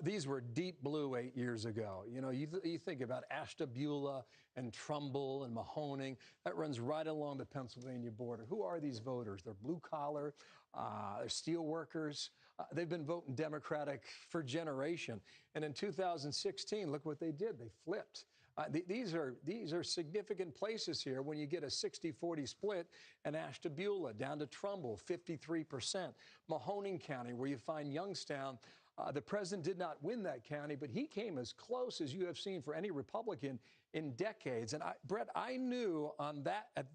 these were deep blue 8 years ago. You know, you think about Ashtabula and Trumbull and Mahoning. That runs right along the Pennsylvania border. Who are these voters? They're blue collar, they're steel workers. They've been voting Democratic for generation. And in 2016, look what they did. They flipped. These are significant places here when you get a 60-40 split in Ashtabula, down to Trumbull, 53%. Mahoning County, where you find Youngstown, the president did not win that county, but he came as close as you have seen for any Republican in decades. And Brett, I knew at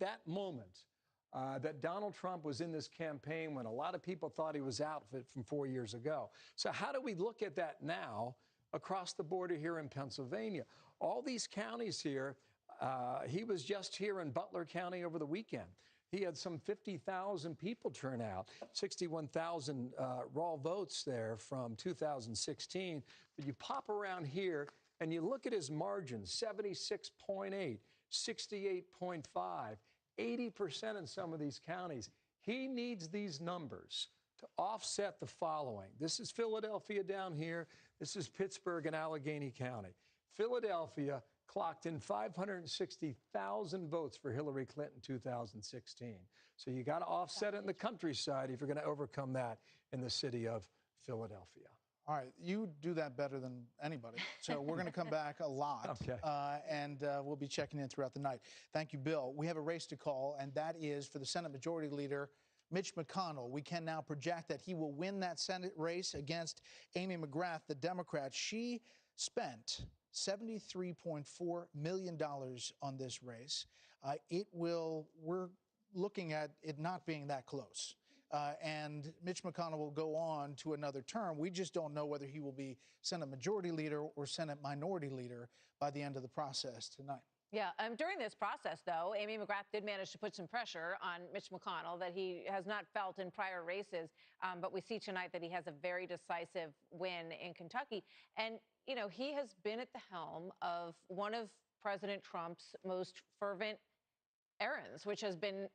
that moment that Donald Trump was in this campaign when a lot of people thought he was out from 4 years ago. So how do we look at that now across the border here in Pennsylvania? All these counties here, he was just here in Butler County over the weekend. He had some 50,000 people turn out, 61,000 raw votes there from 2016. But you pop around here and you look at his margins, 76.8, 68.5, 80% in some of these counties. He needs these numbers to offset the following. This is Philadelphia down here. This is Pittsburgh and Allegheny County. Philadelphia clocked in 560,000 votes for Hillary Clinton in 2016. So you got to offset it in the countryside if you're going to overcome that in the city of Philadelphia. All right, you do that better than anybody. So we're going to come back a lot, Okay. and we'll be checking in throughout the night. Thank you, Bill. We have a race to call, and that is for the Senate Majority Leader, Mitch McConnell. We can now project that he will win that Senate race against Amy McGrath, the Democrat. She spent $73.4 million on this race. We're looking at it not being that close. And Mitch McConnell will go on to another term. We just don't know whether he will be Senate Majority Leader or Senate Minority Leader by the end of the process tonight. Yeah, during this process, though, Amy McGrath did manage to put some pressure on Mitch McConnell that he has not felt in prior races. But we see tonight that he has a very decisive win in Kentucky. And, you know, he has been at the helm of one of President Trump's most fervent errands, which has been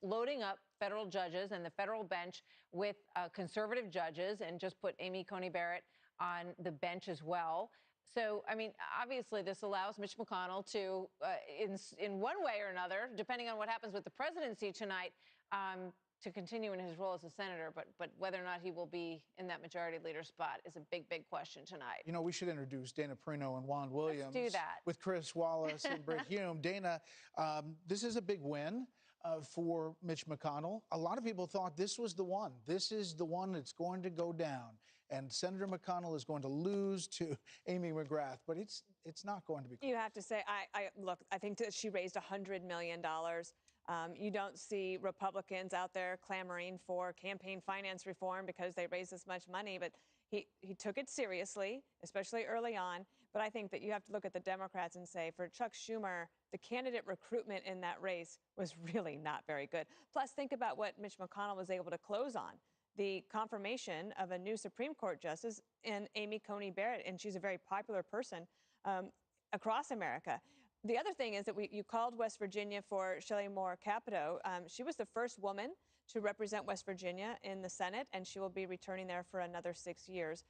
loading up federal judges and the federal bench with conservative judges, and just put Amy Coney Barrett on the bench as well. So, I mean, obviously this allows Mitch McConnell to, in one way or another, depending on what happens with the presidency tonight, to continue in his role as a senator. But whether or not he will be in that majority leader spot is a big, big question tonight. You know, we should introduce Dana Perino and Juan Williams. Let's do that. With Chris Wallace and Britt Hume. Dana, this is a big win for Mitch McConnell. A lot of people thought this was the one. This is the one that's going to go down. And Senator McConnell is going to lose to Amy McGrath, but it's not going to be close. You have to say, look, I think that she raised $100 million. You don't see Republicans out there clamoring for campaign finance reform because they raised this much money, but he took it seriously, especially early on. But I think that you have to look at the Democrats and say, for Chuck Schumer, the candidate recruitment in that race was really not very good. Plus, think about what Mitch McConnell was able to close on. The confirmation of a new Supreme Court justice in Amy Coney Barrett, and she's a very popular person across America. The other thing is that you called West Virginia for Shelley Moore Capito. She was the first woman to represent West Virginia in the Senate, and she will be returning there for another 6 years.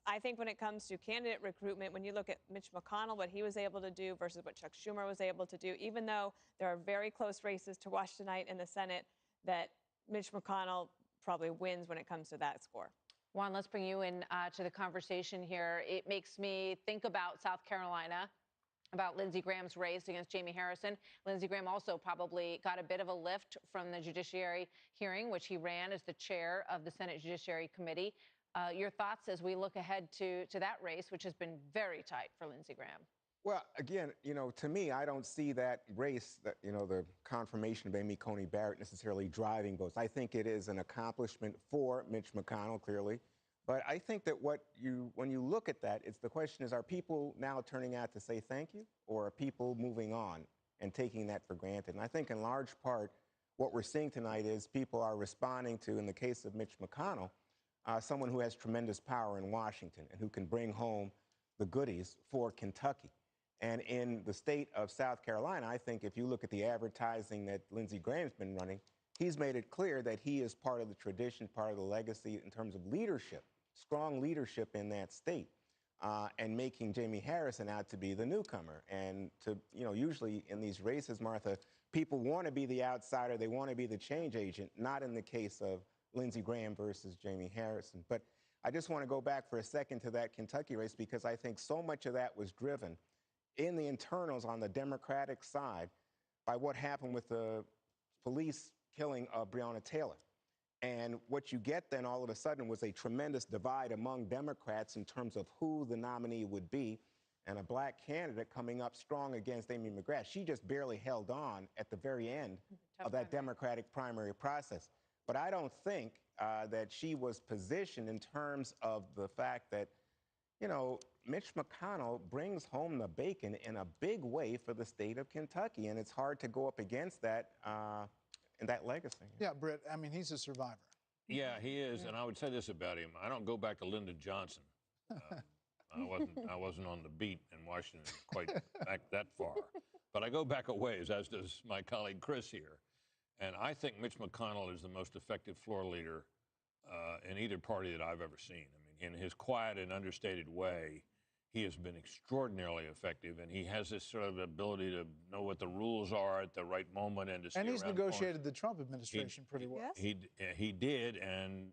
I think when it comes to candidate recruitment, when you look at Mitch McConnell, what he was able to do versus what Chuck Schumer was able to do, even though there are very close races to watch tonight in the Senate, that Mitch McConnell probably wins when it comes to that score. Juan, let's bring you in to the conversation here. It makes me think about South Carolina, about Lindsey Graham's race against Jamie Harrison. Lindsey Graham also probably got a bit of a lift from the Judiciary hearing, which he ran as the chair of the Senate Judiciary Committee. Your thoughts as we look ahead to that race, which has been very tight for Lindsey Graham? Well, again, you know, to me, I don't see that race, that, you know, the confirmation of Amy Coney Barrett necessarily driving votes. I think it is an accomplishment for Mitch McConnell, clearly. But I think that when you look at that, the question is, are people now turning out to say thank you, or are people moving on and taking that for granted? And I think in large part, what we're seeing tonight is people are responding to, in the case of Mitch McConnell, someone who has tremendous power in Washington and who can bring home the goodies for Kentucky. And in the state of South Carolina, I think if you look at the advertising that Lindsey Graham's been running, he's made it clear that he is part of the tradition, part of the legacy in terms of leadership, strong leadership in that state, and making Jamie Harrison out to be the newcomer. And usually in these races, Martha, people want to be the outsider, they want to be the change agent, not in the case of Lindsey Graham versus Jamie Harrison. But I just want to go back for a second to that Kentucky race, because I think so much of that was driven in the internals on the Democratic side by what happened with the police killing of Breonna Taylor. And what you get then all of a sudden was a tremendous divide among Democrats in terms of who the nominee would be, and a black candidate coming up strong against Amy McGrath. She just barely held on at the very end of that Democratic primary process. But I don't think that she was positioned in terms of the fact that, you know, Mitch McConnell brings home the bacon in a big way for the state of Kentucky, and it's hard to go up against that and that legacy. Yeah, Britt, I mean, he's a survivor. Yeah, he is, and I would say this about him. I don't go back to Lyndon Johnson. I wasn't on the beat in Washington quite back that far. But I go back a ways, as does my colleague Chris here. And I think Mitch McConnell is the most effective floor leader in either party that I've ever seen. I mean, in his quiet and understated way, he has been extraordinarily effective, and he has this sort of ability to know what the rules are at the right moment and to see And he's around negotiated corners. the Trump administration pretty well. Yes. He did, and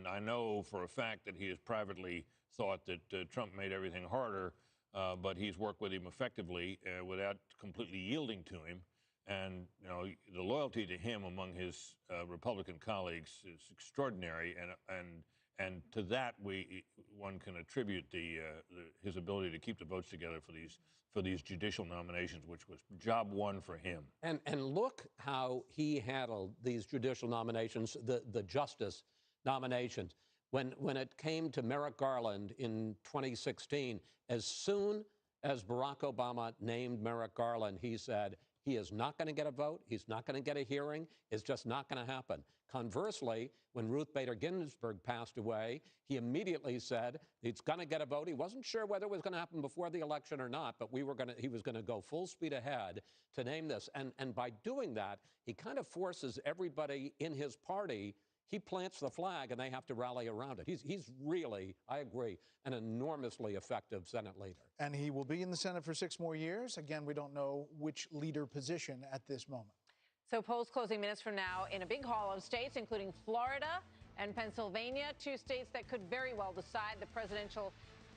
I know for a fact that he has privately thought that Trump made everything harder, but he's worked with him effectively without completely yielding to him. And you know, the loyalty to him among his Republican colleagues is extraordinary, and to that one can attribute his ability to keep the votes together for these judicial nominations, which was job one for him. And look how he handled these judicial nominations, the justice nominations. When it came to Merrick Garland in 2016, as soon as Barack Obama named Merrick Garland, he said, he is not going to get a vote. He's not going to get a hearing. It's just not going to happen. Conversely, when Ruth Bader Ginsburg passed away, he immediately said he's going to get a vote. He wasn't sure whether it was going to happen before the election or not, but he was going to go full speed ahead to name this. And by doing that, he kind of forces everybody in his party. He plants the flag, and they have to rally around it. He's really, I agree, an enormously effective Senate leader. And he will be in the Senate for 6 more years. Again, we don't know which leader position at this moment. So polls closing minutes from now in a big haul of states, including Florida and Pennsylvania, 2 states that could very well decide the presidential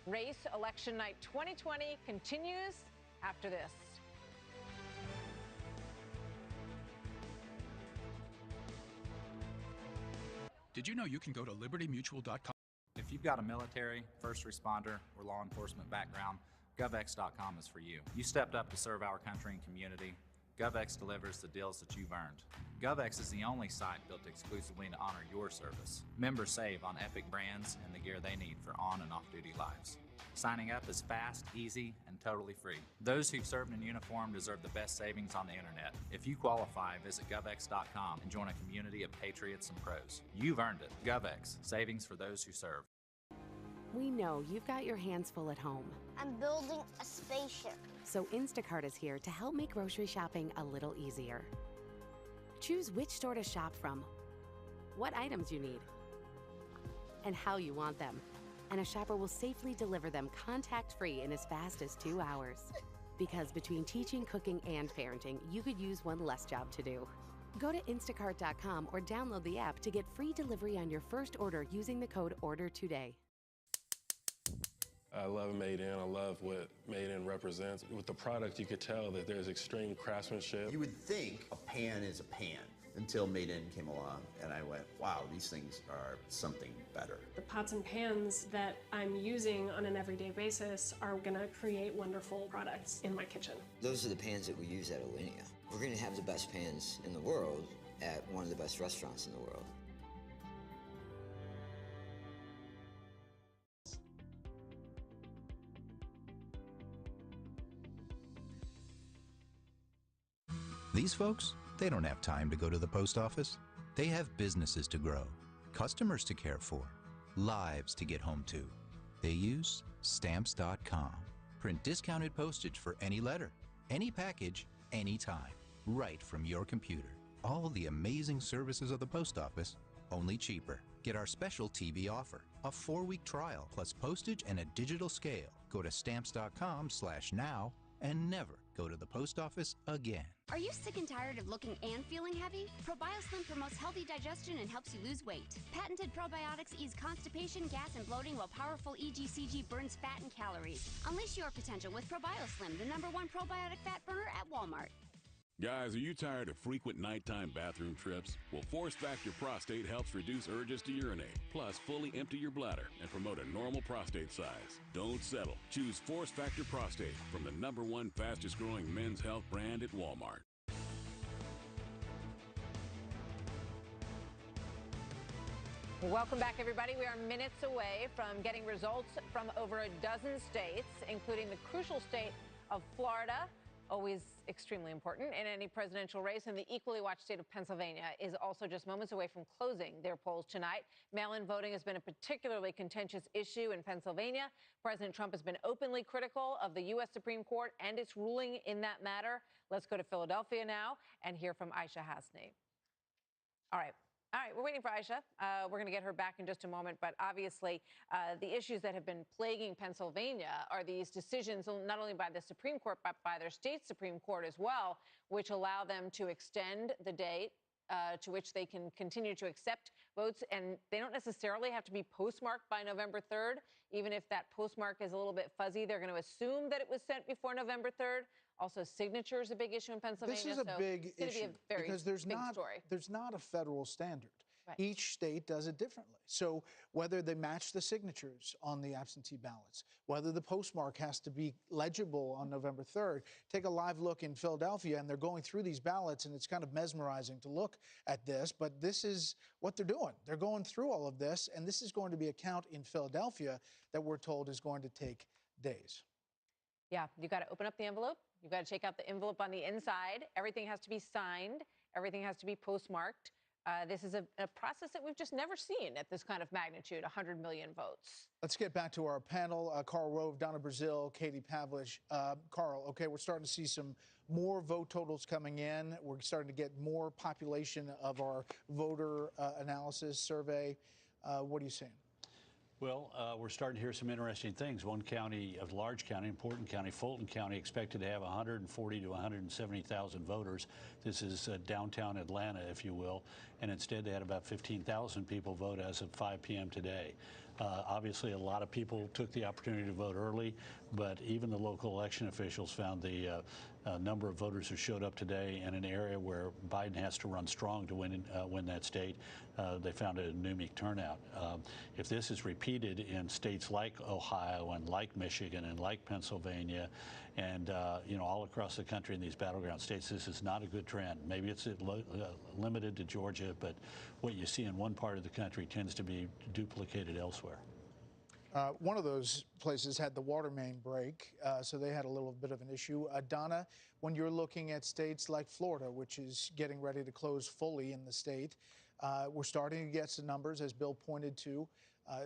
race. Election night 2020 continues after this. Did you know you can go to libertymutual.com? If you've got a military, first responder, or law enforcement background, GovX.com is for you. You stepped up to serve our country and community. GovX delivers the deals that you've earned. GovX is the only site built exclusively to honor your service. Members save on epic brands and the gear they need for on and off-duty lives. Signing up is fast, easy, and totally free. Those who've served in uniform deserve the best savings on the internet. If you qualify, visit GovX.com and join a community of patriots and pros. You've earned it. GovX, savings for those who serve. We know you've got your hands full at home. I'm building a spaceship. So Instacart is here to help make grocery shopping a little easier. Choose which store to shop from, what items you need, and how you want them. And a shopper will safely deliver them contact-free in as fast as 2 hours. Because between teaching, cooking, and parenting, you could use one less job to do. Go to Instacart.com or download the app to get free delivery on your first order using the code ORDER TODAY. I love Made In. I love what Made In represents. With the product, you could tell that there's extreme craftsmanship. You would think a pan is a pan until Made In came along, and I went, wow, these things are something better. The pots and pans that I'm using on an everyday basis are gonna create wonderful products in my kitchen. Those are the pans that we use at Alinea. We're gonna have the best pans in the world at one of the best restaurants in the world. These folks, they don't have time to go to the post office. They have businesses to grow, customers to care for, lives to get home to. They use Stamps.com. Print discounted postage for any letter, any package, anytime, right from your computer. All the amazing services of the post office, only cheaper. Get our special TV offer, a 4-week trial plus postage and a digital scale. Go to Stamps.com/now and never go to the post office again. Are you sick and tired of looking and feeling heavy? ProbioSlim promotes healthy digestion and helps you lose weight. Patented probiotics ease constipation, gas, and bloating, while powerful EGCG burns fat and calories. Unleash your potential with ProbioSlim, the #1 probiotic fat burner at Walmart. Guys, are you tired of frequent nighttime bathroom trips? Well, Force Factor Prostate helps reduce urges to urinate, plus fully empty your bladder and promote a normal prostate size. Don't settle. Choose Force Factor Prostate from the #1 fastest growing men's health brand at Walmart. Welcome back, everybody. We are minutes away from getting results from over a dozen states, including the crucial state of Florida, always extremely important in any presidential race, and the equally watched state of Pennsylvania is also just moments away from closing their polls tonight. Mail-in voting has been a particularly contentious issue in Pennsylvania. President Trump has been openly critical of the U.S. Supreme Court and its ruling in that matter. Let's go to Philadelphia now and hear from Aisha Hasni. All right. All right, we're waiting for Aisha. We're going to get her back in just a moment. But obviously, the issues that have been plaguing Pennsylvania are these decisions, not only by the Supreme Court, but by their state Supreme Court as well, which allow them to extend the date to which they can continue to accept votes. And they don't necessarily have to be postmarked by November 3rd. Even if that postmark is a little bit fuzzy, they're going to assume that it was sent before November 3rd. Also, signature is a big issue in Pennsylvania. This is a big issue because there's not a federal standard. Right. Each state does it differently. So whether they match the signatures on the absentee ballots, whether the postmark has to be legible on November 3rd, take a live look in Philadelphia, and they're going through these ballots, and it's kind of mesmerizing to look at this, but this is what they're doing. They're going through all of this, and this is going to be a count in Philadelphia that we're told is going to take days. Yeah, you got to open up the envelope. You've got to take out the envelope on the inside. Everything has to be signed. Everything has to be postmarked. This is a process that we've just never seen at this kind of magnitude, 100 million votes. Let's get back to our panel. Karl Rove, Donna Brazile, Katie Pavlich. Karl, okay, we're starting to see some more vote totals coming in. We're starting to get more population of our voter analysis survey. What are you saying? Well, we're starting to hear some interesting things. One county, a large county, important county, Fulton County, expected to have 140 to 170,000 voters. This is downtown Atlanta, if you will. And instead, they had about 15,000 people vote as of 5 p.m. today. Obviously, a lot of people took the opportunity to vote early, but even the local election officials found the number of voters who showed up today in an area where Biden has to run strong to win that state. They found an anemic turnout. If this is repeated in states like Ohio and like Michigan and like Pennsylvania and all across the country in these battleground states, this is not a good trend. Maybe it's limited to Georgia, but what you see in one part of the country tends to be duplicated elsewhere. One of those places had the water main break, so they had a little bit of an issue. Donna, when you're looking at states like Florida, which is getting ready to close fully in the state, we're starting to get some numbers, as Bill pointed to.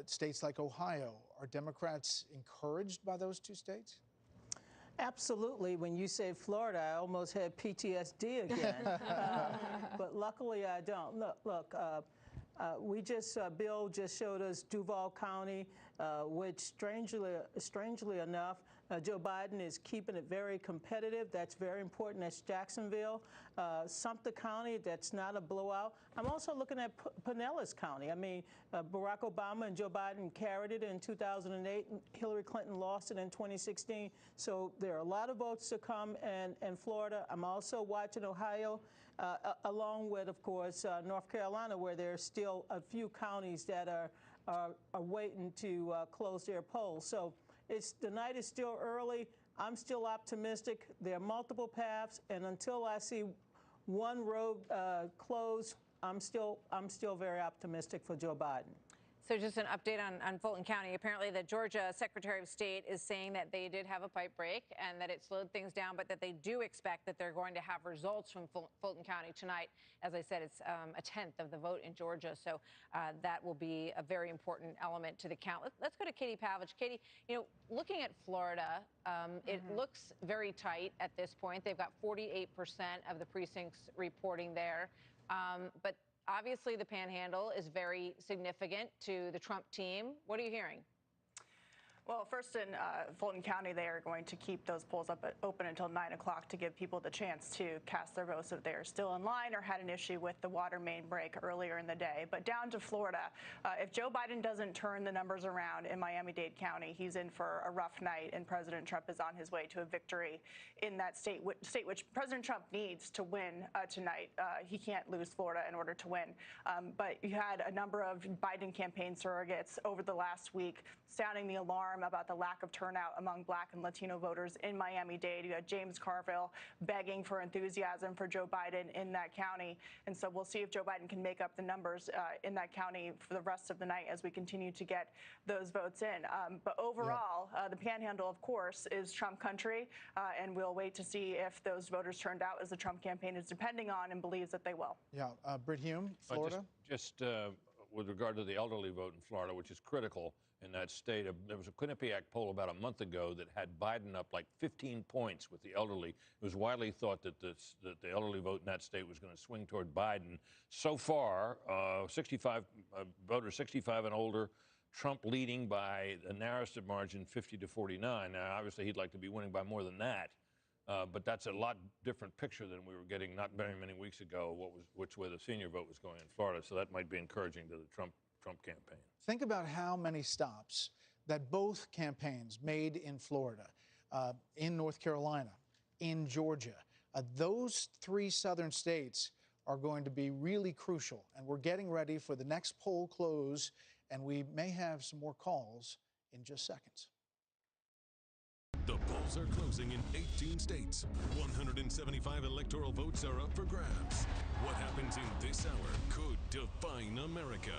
States like Ohio, are Democrats encouraged by those two states? Absolutely. When you say Florida, I almost had PTSD again. But luckily, I don't. Look, Bill just showed us Duval County, which strangely enough, Joe Biden is keeping it very competitive. That's very important. That's Jacksonville. Sumter County, that's not a blowout. I'm also looking at Pinellas County. I mean, Barack Obama and Joe Biden carried it in 2008. Hillary Clinton lost it in 2016. So there are a lot of votes to come in Florida. I'm also watching Ohio, along with, of course, North Carolina, where there's still a few counties that are waiting to close their polls. So the night is still early. I'm still optimistic. There are multiple paths, and until I see one road close, I'm still very optimistic for Joe Biden. So just an update on Fulton County. Apparently, the Georgia Secretary of State is saying that they did have a pipe break and that it slowed things down, but that they do expect that they're going to have results from Fulton County tonight. As I said, it's a tenth of the vote in Georgia, so that will be a very important element to the count. Let's go to Katie Pavlich. Katie, looking at Florida, it looks very tight at this point. They've got 48% of the precincts reporting there, but obviously, the Panhandle is very significant to the Trump team. What are you hearing? Well, first in Fulton County, they are going to keep those polls open until 9 o'clock to give people the chance to cast their votes if they are still in line or had an issue with the water main break earlier in the day. But down to Florida, if Joe Biden doesn't turn the numbers around in Miami-Dade County, he's in for a rough night, and President Trump is on his way to a victory in that state which President Trump needs to win tonight. He can't lose Florida in order to win. But you had a number of Biden campaign surrogates over the last week sounding the alarm about the lack of turnout among Black and Latino voters in Miami-Dade. You had James Carville begging for enthusiasm for Joe Biden in that county. And so we'll see if Joe Biden can make up the numbers in that county for the rest of the night as we continue to get those votes in. But overall, the Panhandle, of course, is Trump country. And we'll wait to see if those voters turned out as the Trump campaign is depending on and believes that they will. Yeah. Brit Hume, Florida? Just with regard to the elderly vote in Florida, which is critical in that state. There was a Quinnipiac poll about a month ago that had Biden up like 15 points with the elderly. It was widely thought that the elderly vote in that state was going to swing toward Biden. So far, 65 voters 65 and older, Trump leading by the narrowest margin, 50 to 49. Now, obviously, he'd like to be winning by more than that. But that's a lot different picture than we were getting not very many weeks ago, which way the senior vote was going in Florida. So that might be encouraging to the Trump campaign. Think about how many stops that both campaigns made in Florida, in North Carolina, in Georgia. Those three southern states are going to be really crucial. And we're getting ready for the next poll close, and we may have some more calls in just seconds. The polls are closing in 18 states. 175 electoral votes are up for grabs. What happens in this hour could define America.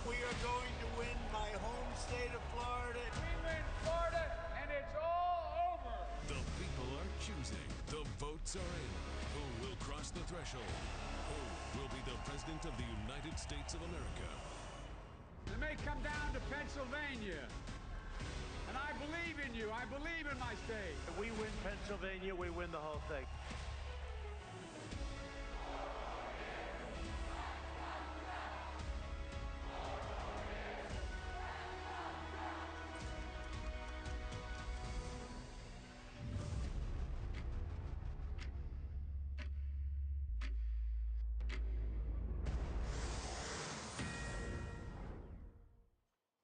We are going to win my home state of Florida. We win Florida, and it's all over. The people are choosing. The votes are in. Who will cross the threshold? Who will be the president of the United States of America? It may come down to Pennsylvania. And I believe in you. I believe in my state. If we win Pennsylvania, we win the whole thing.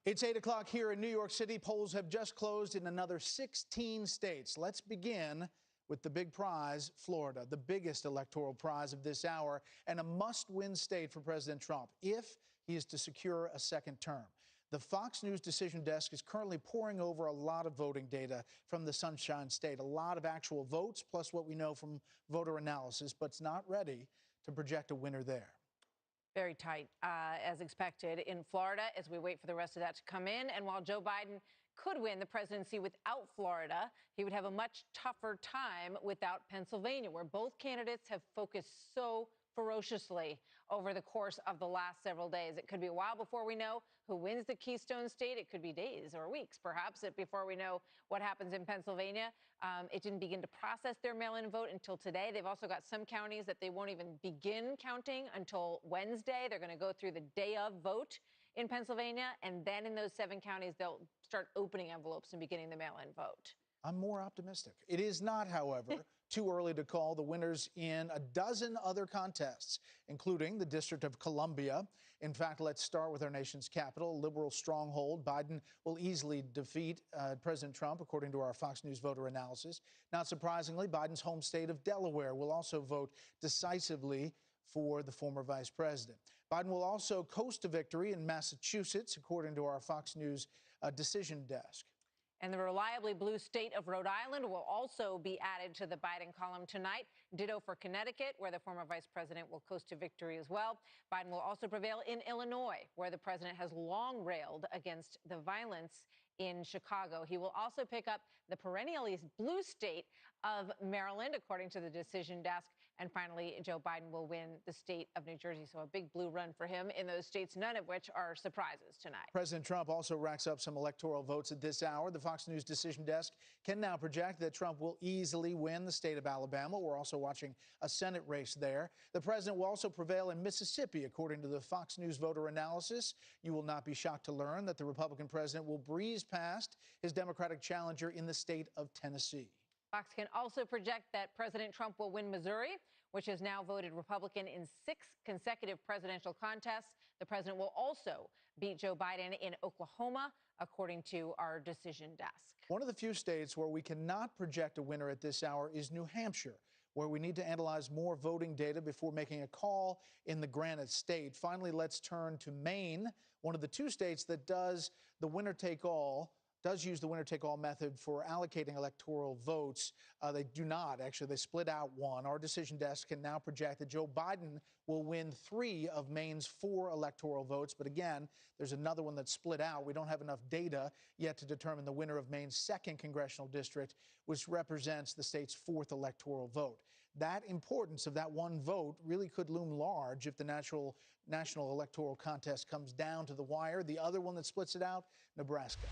It's 8 o'clock here in New York City. Polls have just closed in another 16 states. Let's begin with the big prize, Florida, the biggest electoral prize of this hour and a must-win state for President Trump if he is to secure a second term. The Fox News decision desk is currently poring over a lot of voting data from the Sunshine State, a lot of actual votes, plus what we know from voter analysis, but it's not ready to project a winner there. Very tight, as expected, in Florida as we wait for the rest of that to come in. And while Joe Biden could win the presidency without Florida, he would have a much tougher time without Pennsylvania, where both candidates have focused so ferociously over the course of the last several days. It could be a while before we know who wins the Keystone State. It could be days or weeks, perhaps, before we know what happens in Pennsylvania. It didn't begin to process their mail-in vote until today. They've also got some counties that they won't even begin counting until Wednesday. They're going to go through the day of vote in Pennsylvania, and then in those 7 counties, they'll start opening envelopes and beginning the mail-in vote. I'm more optimistic. It is not, however, too early to call the winners in a dozen other contests, including the District of Columbia. In fact, let's start with our nation's capital, liberal stronghold. Biden will easily defeat President Trump, according to our Fox News voter analysis. Not surprisingly, Biden's home state of Delaware will also vote decisively for the former vice president. Biden will also coast to victory in Massachusetts, according to our Fox News decision desk. And the reliably blue state of Rhode Island will also be added to the Biden column tonight. Ditto for Connecticut, where the former vice president will coast to victory as well. Biden will also prevail in Illinois, where the president has long railed against the violence in Chicago. He will also pick up the perennially blue state of Maryland, according to the decision desk. And finally, Joe Biden will win the state of New Jersey. So a big blue run for him in those states, none of which are surprises tonight. President Trump also racks up some electoral votes at this hour. The Fox News decision desk can now project that Trump will easily win the state of Alabama. We're also watching a Senate race there. The president will also prevail in Mississippi, according to the Fox News voter analysis. You will not be shocked to learn that the Republican president will breeze past his Democratic challenger in the state of Tennessee. Fox can also project that President Trump will win Missouri, which has now voted Republican in 6 consecutive presidential contests. The president will also beat Joe Biden in Oklahoma, according to our decision desk. One of the few states where we cannot project a winner at this hour is New Hampshire, where we need to analyze more voting data before making a call in the Granite State. Finally, let's turn to Maine, one of the 2 states that does use the winner-take-all method for allocating electoral votes. They do not. Actually, they split out one. Our decision desk can now project that Joe Biden will win 3 of Maine's 4 electoral votes. But again, there's another one that's split out. We don't have enough data yet to determine the winner of Maine's 2nd congressional district, which represents the state's 4th electoral vote. that importance of that one vote really could loom large if the national electoral contest comes down to the wire. The other one that splits it out, Nebraska.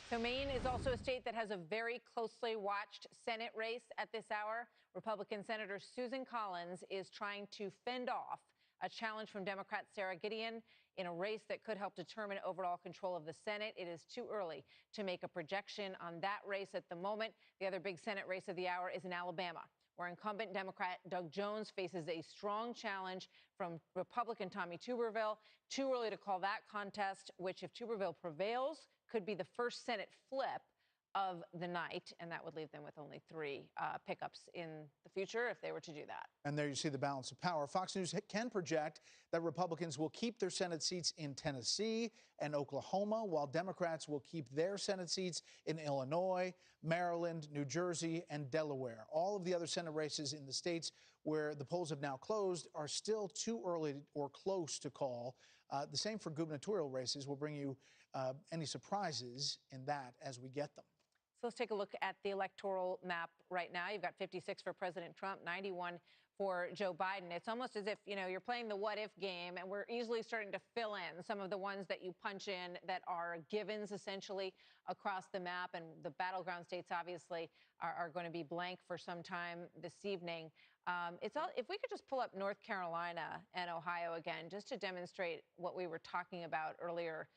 So Maine is also a state that has a very closely watched Senate race at this hour. Republican Senator Susan Collins is trying to fend off a challenge from Democrat Sarah Gideon in a race that could help determine overall control of the Senate. It is too early to make a projection on that race at the moment. The other big Senate race of the hour is in Alabama, where incumbent Democrat Doug Jones faces a strong challenge from Republican Tommy Tuberville. Too early to call that contest, which, if Tuberville prevails, could be the first Senate flip of the night, and that would leave them with only 3 pickups in the future if they were to do that. And there you see the balance of power. Fox News can project that Republicans will keep their Senate seats in Tennessee and Oklahoma, while Democrats will keep their Senate seats in Illinois, Maryland, New Jersey, and Delaware. All of the other Senate races in the states where the polls have now closed are still too early or close to call. The same for gubernatorial races. We'll bring you any surprises in that as we get them. So let's take a look at the electoral map right now. You've got 56 for President Trump, 91 for Joe Biden. It's almost as if, you're playing the what-if game, and we're easily starting to fill in some of the ones that you punch in that are givens, essentially, across the map. And the battleground states, obviously, are going to be blank for some time this evening. If we could just pull up North Carolina and Ohio again, just to demonstrate what we were talking about earlier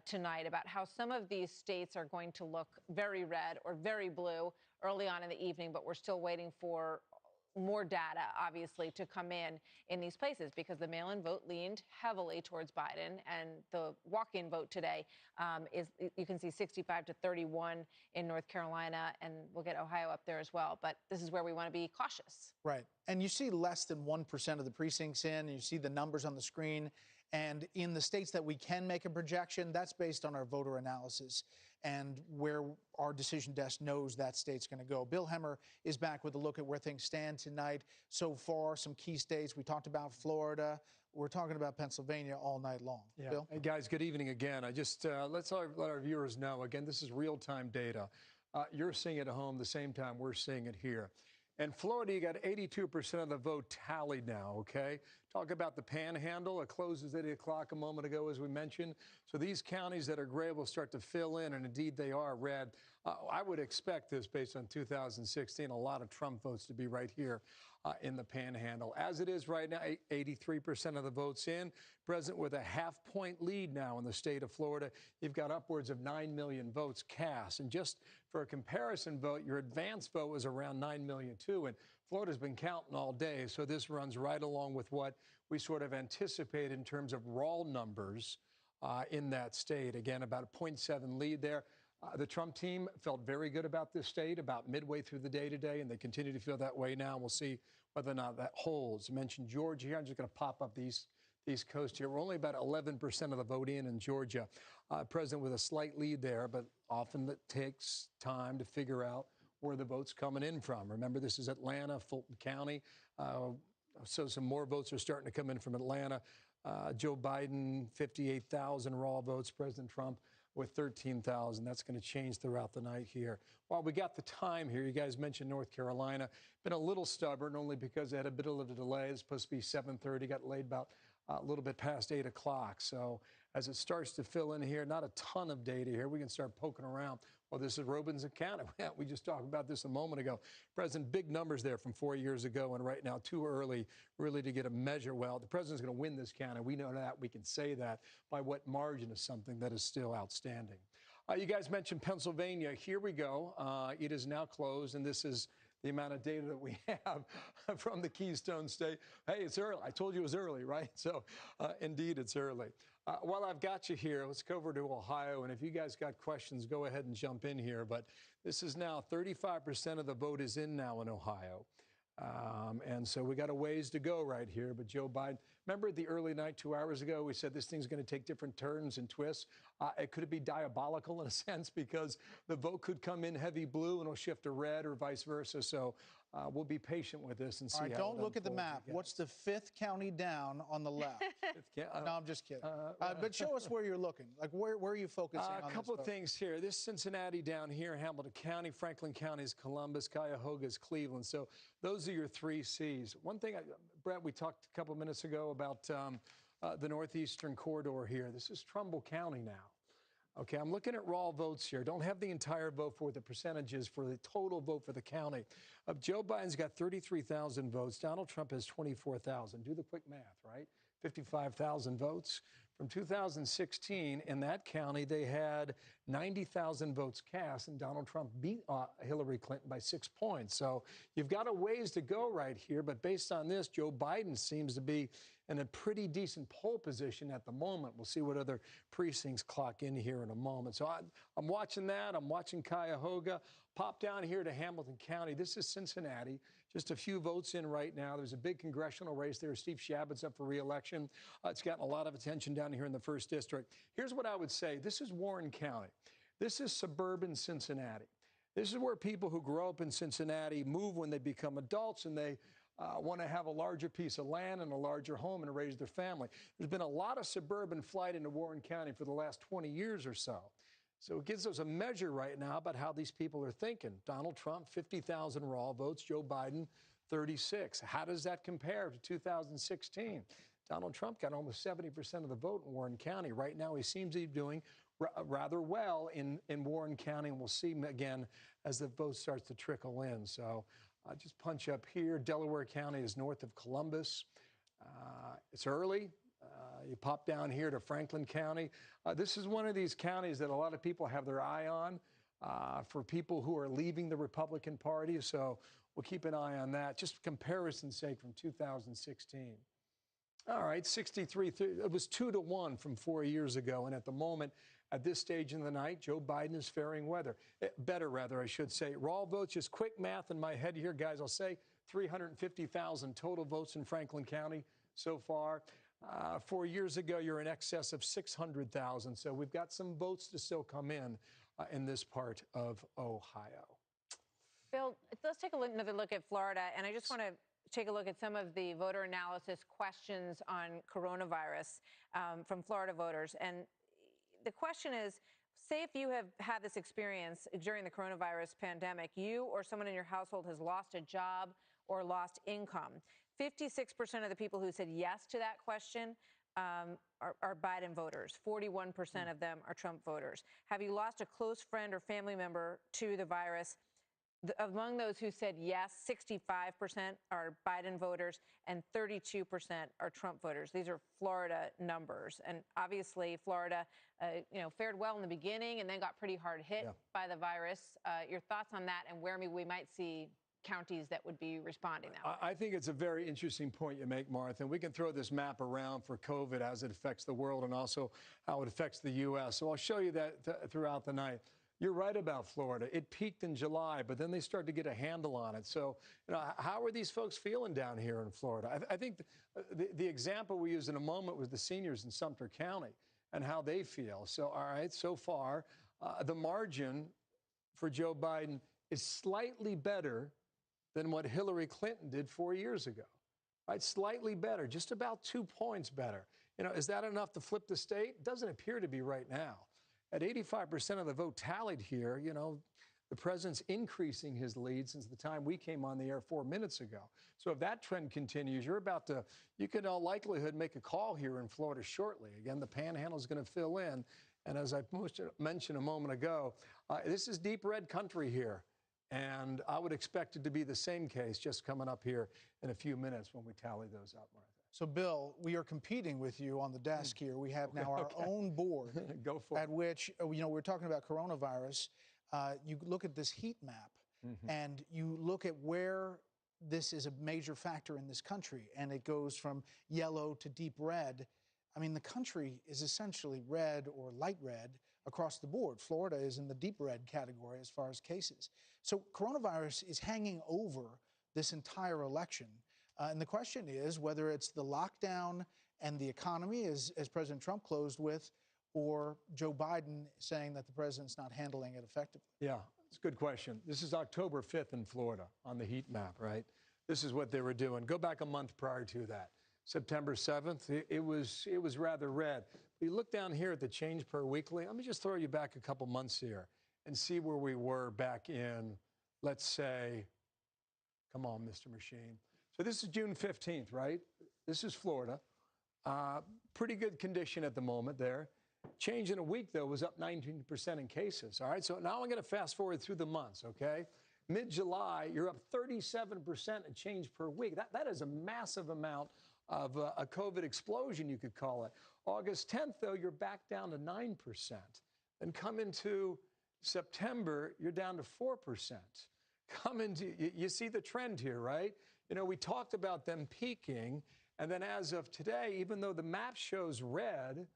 tonight, about how some of these states are going to look very red or very blue early on in the evening, but we're still waiting for more data, obviously, to come in these places, because the mail-in vote leaned heavily towards Biden, and the walk-in vote today is, you can see 65-31 in North Carolina, and we'll get Ohio up there as well. But this is where we want to be cautious. Right. And you see less than 1% of the precincts in, and you see the numbers on the screen. And in the states that we can make a projection, that's based on our voter analysis and where our decision desk knows that state's going to go. Bill Hemmer is back with a look at where things stand tonight. So far, some key states. We talked about Florida. We're talking about Pennsylvania all night long. Yeah. Bill? Hey, guys, good evening again. I just let our viewers know, again, this is real-time data. You're seeing it at home the same time we're seeing it here. In Florida, you got 82% of the vote tallied now, okay? Talk about the panhandle. It closes at 8 o'clock a moment ago, as we mentioned. So these counties that are gray will start to fill in, and indeed they are red. I would expect this, based on 2016, a lot of Trump votes to be right here in the panhandle. As it is right now, 83% of the votes in. President with a half-point lead now in the state of Florida. You've got upwards of 9 million votes cast. And just for a comparison vote, your advance vote was around 9 million too. And Florida's been counting all day, so this runs right along with what we sort of anticipate in terms of raw numbers in that state. Again, about a 0.7 lead there. The Trump team felt very good about this state about midway through the day today, and they continue to feel that way now. We'll see whether or not that holds. I mentioned Georgia here. I'm just going to pop up these East Coast here. We're only about 11% of the vote in Georgia. President with a slight lead there, but often it takes time to figure out where the vote's coming in from. Remember, this is Atlanta, Fulton County. So some more votes are starting to come in from Atlanta. Joe Biden, 58,000 raw votes. President Trump with 13,000. That's going to change throughout the night here. While we got the time here, you guys mentioned North Carolina. Been a little stubborn, only because they had a bit of a delay. It's supposed to be 7:30, got laid about a little bit past 8 o'clock. So as it starts to fill in here, not a ton of data here. We can start poking around. Well, this is Robeson County. We just talked about this a moment ago. President, big numbers there from 4 years ago, and right now too early really to get a measure. Well, the president's going to win this county. We know that. We can say that. By what margin is something that is still outstanding. You guys mentioned Pennsylvania. Here we go. It is now closed, and this is the amount of data that we have from the Keystone State. Hey, it's early. I told you it was early, right? So indeed, it's early. While I've got you here, let's go over to Ohio. And if you guys got questions, go ahead and jump in here. But this is now 35% of the vote is in now in Ohio. And so we got a ways to go right here. But Joe Biden, remember the early night 2 hours ago, we said this thing's going to take different turns and twists. It could be diabolical in a sense, because the vote could come in heavy blue and it'll shift to red or vice versa. So we'll be patient with this and see All right, how don't it look at the unfolds, map. you What's guys. the 5th county down on the left? No, I'm just kidding. But show us where you're looking. Like, where are you focusing on A this couple of vote? things here. This Cincinnati down here, Hamilton County, Franklin County is Columbus, Cuyahoga is Cleveland. So those are your 3 Cs. One thing, Brett, we talked a couple minutes ago about the northeastern corridor here. This is Trumbull County now. Okay, I'm looking at raw votes here. Don't have the entire vote for the percentages for the total vote for the county. Joe Biden's got 33,000 votes. Donald Trump has 24,000. Do the quick math, right? 55,000 votes. From 2016, in that county, they had 90,000 votes cast, and Donald Trump beat Hillary Clinton by 6 points. So you've got a ways to go right here, but based on this, Joe Biden seems to be in a pretty decent poll position at the moment. We'll see what other precincts clock in here in a moment. So I'm watching that. I'm watching Cuyahoga. Pop down here to Hamilton County. This is Cincinnati. Just a few votes in right now. There's a big congressional race there. Steve Chabot's up for re-election. It's gotten a lot of attention down here in the 1st District. Here's what I would say. This is Warren County. This is suburban Cincinnati. This is where people who grow up in Cincinnati move when they become adults, and they want to have a larger piece of land and a larger home and raise their family. There's been a lot of suburban flight into Warren County for the last 20 years or so. So it gives us a measure right now about how these people are thinking. Donald Trump, 50,000 raw votes. Joe Biden, 36. How does that compare to 2016? Donald Trump got almost 70% of the vote in Warren County. Right now, he seems to be doing rather well in Warren County, and we'll see him again as the vote starts to trickle in. So just punch up here. Delaware County is north of Columbus. It's early. You pop down here to Franklin County. This is one of these counties that a lot of people have their eye on for people who are leaving the Republican Party. So we'll keep an eye on that. Just for comparison's sake from 2016. All right, 63. It was 2-1 from 4 years ago. And at the moment, at this stage in the night, Joe Biden is faring better, I should say. Raw votes, just quick math in my head here, guys. I'll say 350,000 total votes in Franklin County so far. 4 years ago, you're in excess of 600,000. So we've got some votes to still come in this part of Ohio. Bill, let's take another look at Florida. And I just want to take a look at some of the voter analysis questions on coronavirus from Florida voters. And the question is, say if you have had this experience during the coronavirus pandemic, you or someone in your household has lost a job or lost income. 56% of the people who said yes to that question are Biden voters. 41% of them are Trump voters. Have you lost a close friend or family member to the virus? Among those who said yes, 65% are Biden voters and 32% are Trump voters. These are Florida numbers. And obviously, Florida, fared well in the beginning and then got pretty hard hit by the virus. Your thoughts on that and where we might see counties that would be responding that way? I think it's a very interesting point you make, Martha. And we can throw this map around for COVID as it affects the world and also how it affects the U.S. So I'll show you that throughout the night. You're right about Florida. It peaked in July, but then they started to get a handle on it. So, how are these folks feeling down here in Florida? I think the example we used in a moment was the seniors in Sumter County and how they feel. So, all right, so far, the margin for Joe Biden is slightly better than what Hillary Clinton did 4 years ago. Right? Slightly better, just about 2 points better. Is that enough to flip the state? It doesn't appear to be right now. At 85% of the vote tallied here, the president's increasing his lead since the time we came on the air 4 minutes ago. So if that trend continues, you could in all likelihood make a call here in Florida shortly. Again, the panhandle is going to fill in. And as I mentioned a moment ago, this is deep red country here. And I would expect it to be the same case just coming up here in a few minutes when we tally those up, Martha. So, Bill, we are competing with you on the desk here. We have now our own board Go for at which, we're talking about coronavirus. You look at this heat map and you look at where this is a major factor in this country, and it goes from yellow to deep red. I mean, the country is essentially red or light red across the board. Florida is in the deep red category as far as cases. So coronavirus is hanging over this entire election. And the question is whether it's the lockdown and the economy, as President Trump closed with, or Joe Biden saying that the president's not handling it effectively? Yeah, it's a good question. This is October 5th in Florida on the heat map, right? This is what they were doing. Go back a month prior to that. September 7th, it was rather red. You look down here at the change per weekly. Let me just throw you back a couple months here and see where we were back in, let's say, come on, Mr. Machine. So this is June 15th, right? This is Florida. Pretty good condition at the moment there. Change in a week, though, was up 19% in cases. All right, so now I'm going to fast forward through the months, okay? Mid-July, you're up 37% in change per week. That is a massive amount of a COVID explosion, you could call it. August 10th, though, you're back down to 9%. Then come into September, you're down to 4%. Come into, you see the trend here, right? You know, we talked about them peaking, and then as of today, even though the map shows red,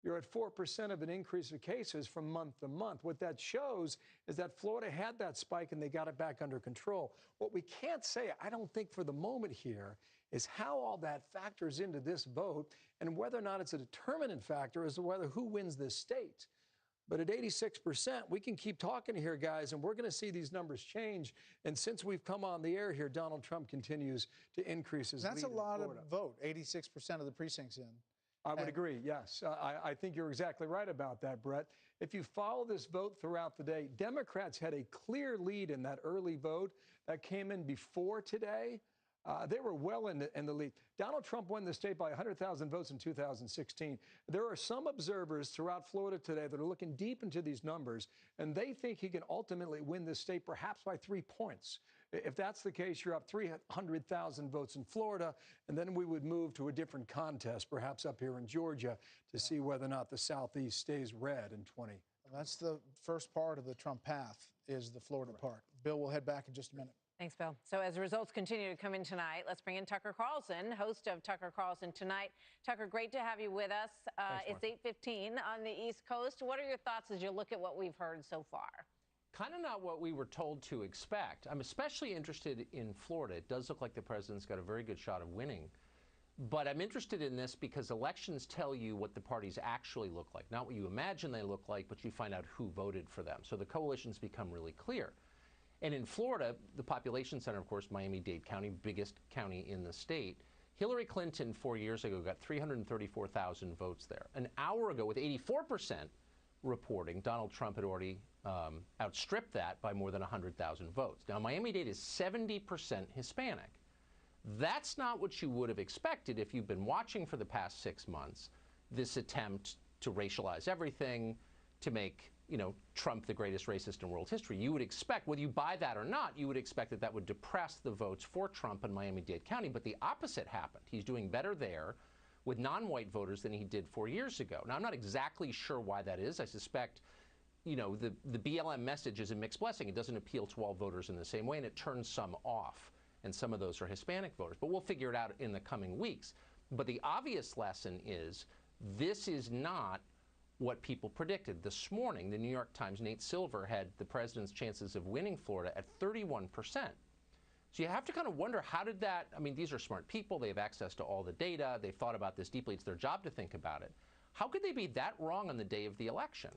you're at 4% of an increase of cases from month to month. What that shows is that Florida had that spike and they got it back under control. What we can't say, I don't think for the moment here, is how all that factors into this vote and whether or not it's a determinant factor as to whether who wins this state. But at 86%, we can keep talking here, guys, and we're going to see these numbers change. And since we've come on the air here, Donald Trump continues to increase his lead in Florida. That's a lot of vote, 86% of the precincts in. I would agree, yes. I think you're exactly right about that, Brett. If you follow this vote throughout the day, Democrats had a clear lead in that early vote that came in before today. They were well in the lead. Donald Trump won the state by 100,000 votes in 2016. There are some observers throughout Florida today that are looking deep into these numbers, and they think he can ultimately win this state perhaps by 3 points. If that's the case, you're up 300,000 votes in Florida, and then we would move to a different contest, perhaps up here in Georgia, to see whether or not the Southeast stays red in 20. That's the first part of the Trump path, is the Florida part. Bill, we'll head back in just a minute. Thanks, Bill. So as the results continue to come in tonight, let's bring in Tucker Carlson, host of Tucker Carlson Tonight. Tucker, great to have you with us. It's 8:15 on the East Coast. What are your thoughts as you look at what we've heard so far? Kind of not what we were told to expect. I'm especially interested in Florida. It does look like the president's got a very good shot of winning. But I'm interested in this because elections tell you what the parties actually look like. Not what you imagine they look like, but you find out who voted for them. So the coalitions become really clear. And in Florida, the population center, of course, Miami-Dade County, biggest county in the state. Hillary Clinton 4 years ago got 334,000 votes there. An hour ago, with 84% reporting, Donald Trump had already outstripped that by more than 100,000 votes. Now, Miami-Dade is 70% Hispanic. That's not what you would have expected if you've been watching for the past 6 months, this attempt to racialize everything, to make, you know, Trump the greatest racist in world history. You would expect, whether you buy that or not, you would expect that that would depress the votes for Trump in Miami-Dade County. But the opposite happened. He's doing better there with non-white voters than he did 4 years ago. Now, I'm not exactly sure why that is. I suspect, you know, the BLM message is a mixed blessing. It doesn't appeal to all voters in the same way, and it turns some off. And some of those are Hispanic voters. But we'll figure it out in the coming weeks. But the obvious lesson is this is not what people predicted. This morning, the New York Times, Nate Silver had the president's chances of winning Florida at 31%. So you have to kind of wonder, how did that, I mean, these are smart people. They have access to all the data. They've thought about this deeply. It's their job to think about it. How could they be that wrong on the day of the election?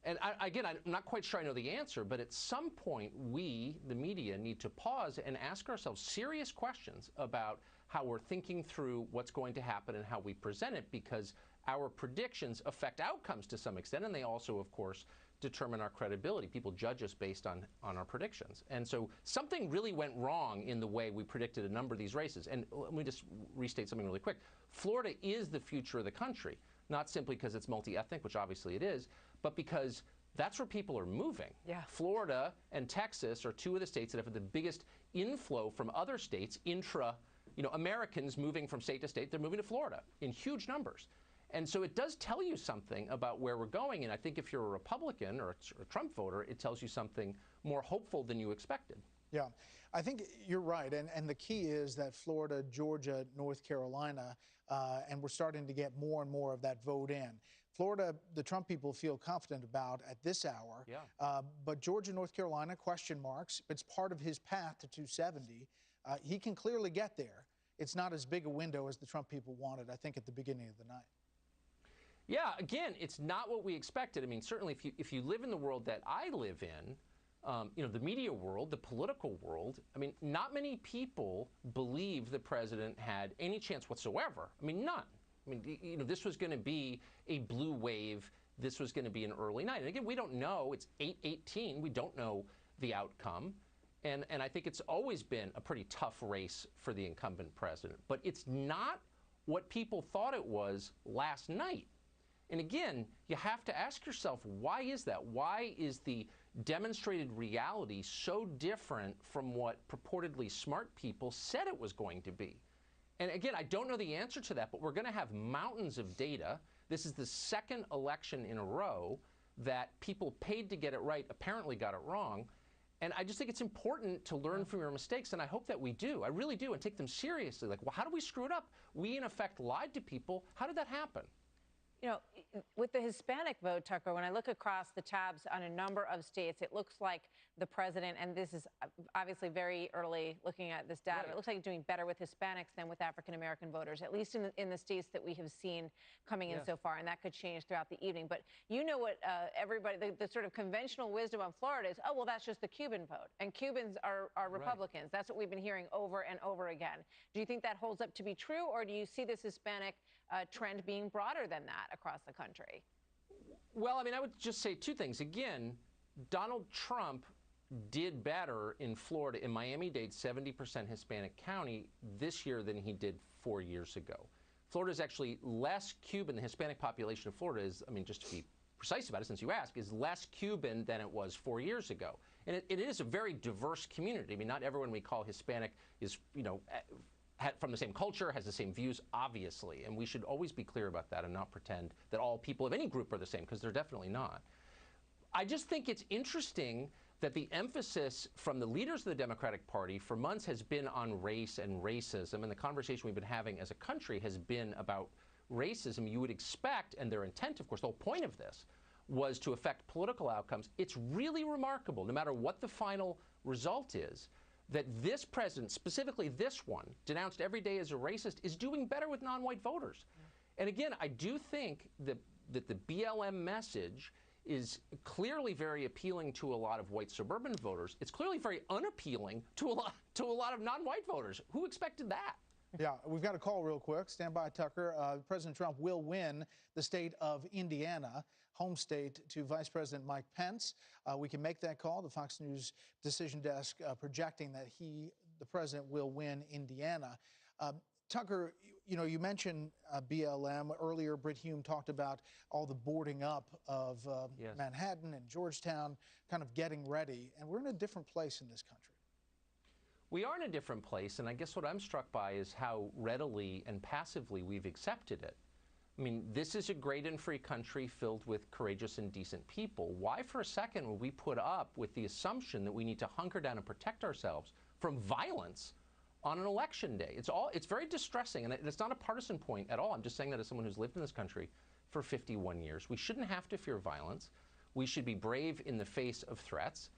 And again, I'm not quite sure I know the answer, but at some point, we, the media, need to pause and ask ourselves serious questions about how we're thinking through what's going to happen and how we present it, because our predictions affect outcomes to some extent, and they also, of course, determine our credibility. People judge us based on our predictions. And so something really went wrong in the way we predicted a number of these races. And let me just restate something really quick. Florida is the future of the country, not simply because it's multi-ethnic, which obviously it is, but because that's where people are moving. Yeah. Florida and Texas are two of the states that have the biggest inflow from other states, Americans moving from state to state. They're moving to Florida in huge numbers. And so it does tell you something about where we're going. And I think if you're a Republican or a Trump voter, it tells you something more hopeful than you expected. Yeah, I think you're right. And the key is that Florida, Georgia, North Carolina, and we're starting to get more and more of that vote in. Florida, the Trump people feel confident about at this hour. Yeah. But Georgia, North Carolina, question marks. It's part of his path to 270. He can clearly get there. It's not as big a window as the Trump people wanted, I think, at the beginning of the night. Yeah, again, it's not what we expected. I mean, certainly if you live in the world that I live in, you know, the media world, the political world, I mean, not many people believe the president had any chance whatsoever. I mean, none. I mean, you know, this was going to be a blue wave. This was going to be an early night. And again, we don't know. It's 8/18. We don't know the outcome. And I think it's always been a pretty tough race for the incumbent president. But it's not what people thought it was last night. And again, you have to ask yourself, why is that? Why is the demonstrated reality so different from what purportedly smart people said it was going to be? And again, I don't know the answer to that, but we're going to have mountains of data. This is the second election in a row that people paid to get it right apparently got it wrong. And I just think it's important to learn from your mistakes, and I hope that we do. I really do, and take them seriously. Like, well, how do we screw it up? We, in effect, lied to people. How did that happen? You know, with the Hispanic vote, Tucker, when I look across the tabs on a number of states, it looks like the president, and this is obviously very early looking at this data, Right. It looks like he's doing better with Hispanics than with African-American voters, at least in the states that we have seen coming in Yes. so far, and that could change throughout the evening. But you know what everybody, the sort of conventional wisdom on Florida is, oh, well, that's just the Cuban vote, and Cubans are Republicans. That's what we've been hearing over and over again. Do you think that holds up to be true, or do you see this Hispanic trend being broader than that across the country? Well, I mean, I would just say two things. Again, Donald Trump did better in Florida, in Miami-Dade, 70% Hispanic county this year than he did 4 years ago. Florida is actually less Cuban. The Hispanic population of Florida is, I mean, just to be precise about it, since you ask, is less Cuban than it was 4 years ago. And it is a very diverse community. I mean, not everyone we call Hispanic is, you know, from the same culture, has the same views, obviously. And we should always be clear about that and not pretend that all people of any group are the same, because they're definitely not. I just think it's interesting that the emphasis from the leaders of the Democratic Party for months has been on race and racism, and the conversation we've been having as a country has been about racism. You would expect, and their intent, of course, the whole point of this was to affect political outcomes. It's really remarkable, no matter what the final result is, that this president, specifically this one, denounced every day as a racist, is doing better with non-white voters. And again, I do think that the BLM message is clearly very appealing to a lot of white suburban voters. It's clearly very unappealing to a lot of non-white voters. Who expected that? Yeah, we've got a call real quick. Stand by, Tucker. President Trump will win the state of Indiana, home state to Vice President Mike Pence. We can make that call. The Fox News decision desk projecting that the president, will win Indiana. Tucker, you know, you mentioned BLM earlier. Britt Hume talked about all the boarding up of Yes. Manhattan and Georgetown, kind of getting ready. And we're in a different place in this country. We are in a different place, and I guess what I'm struck by is how readily and passively we've accepted it. I mean, this is a great and free country filled with courageous and decent people. Why for a second would we put up with the assumption that we need to hunker down and protect ourselves from violence on an election day? It's very distressing, and it's not a partisan point at all. I'm just saying that as someone who's lived in this country for 51 years. We shouldn't have to fear violence. We should be brave in the face of threats.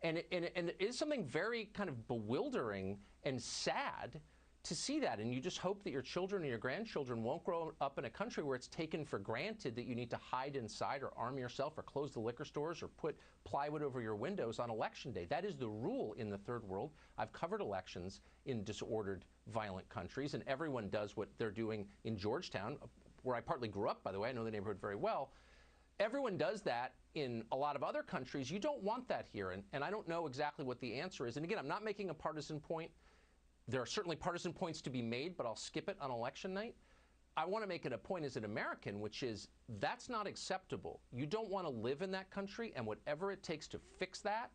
And it is something very kind of bewildering and sad to see that. And you just hope that your children and your grandchildren won't grow up in a country where it's taken for granted that you need to hide inside or arm yourself or close the liquor stores or put plywood over your windows on election day. That is the rule in the third world. I've covered elections in disordered, violent countries, and everyone does what they're doing in Georgetown, where I partly grew up, by the way. I know the neighborhood very well. Everyone does that in a lot of other countries. You don't want that here, and I don't know exactly what the answer is. And again, I'm not making a partisan point. There are certainly partisan points to be made, but I'll skip it on election night. I want to make it a point as an American, which is that's not acceptable. You don't want to live in that country, and whatever it takes to fix that,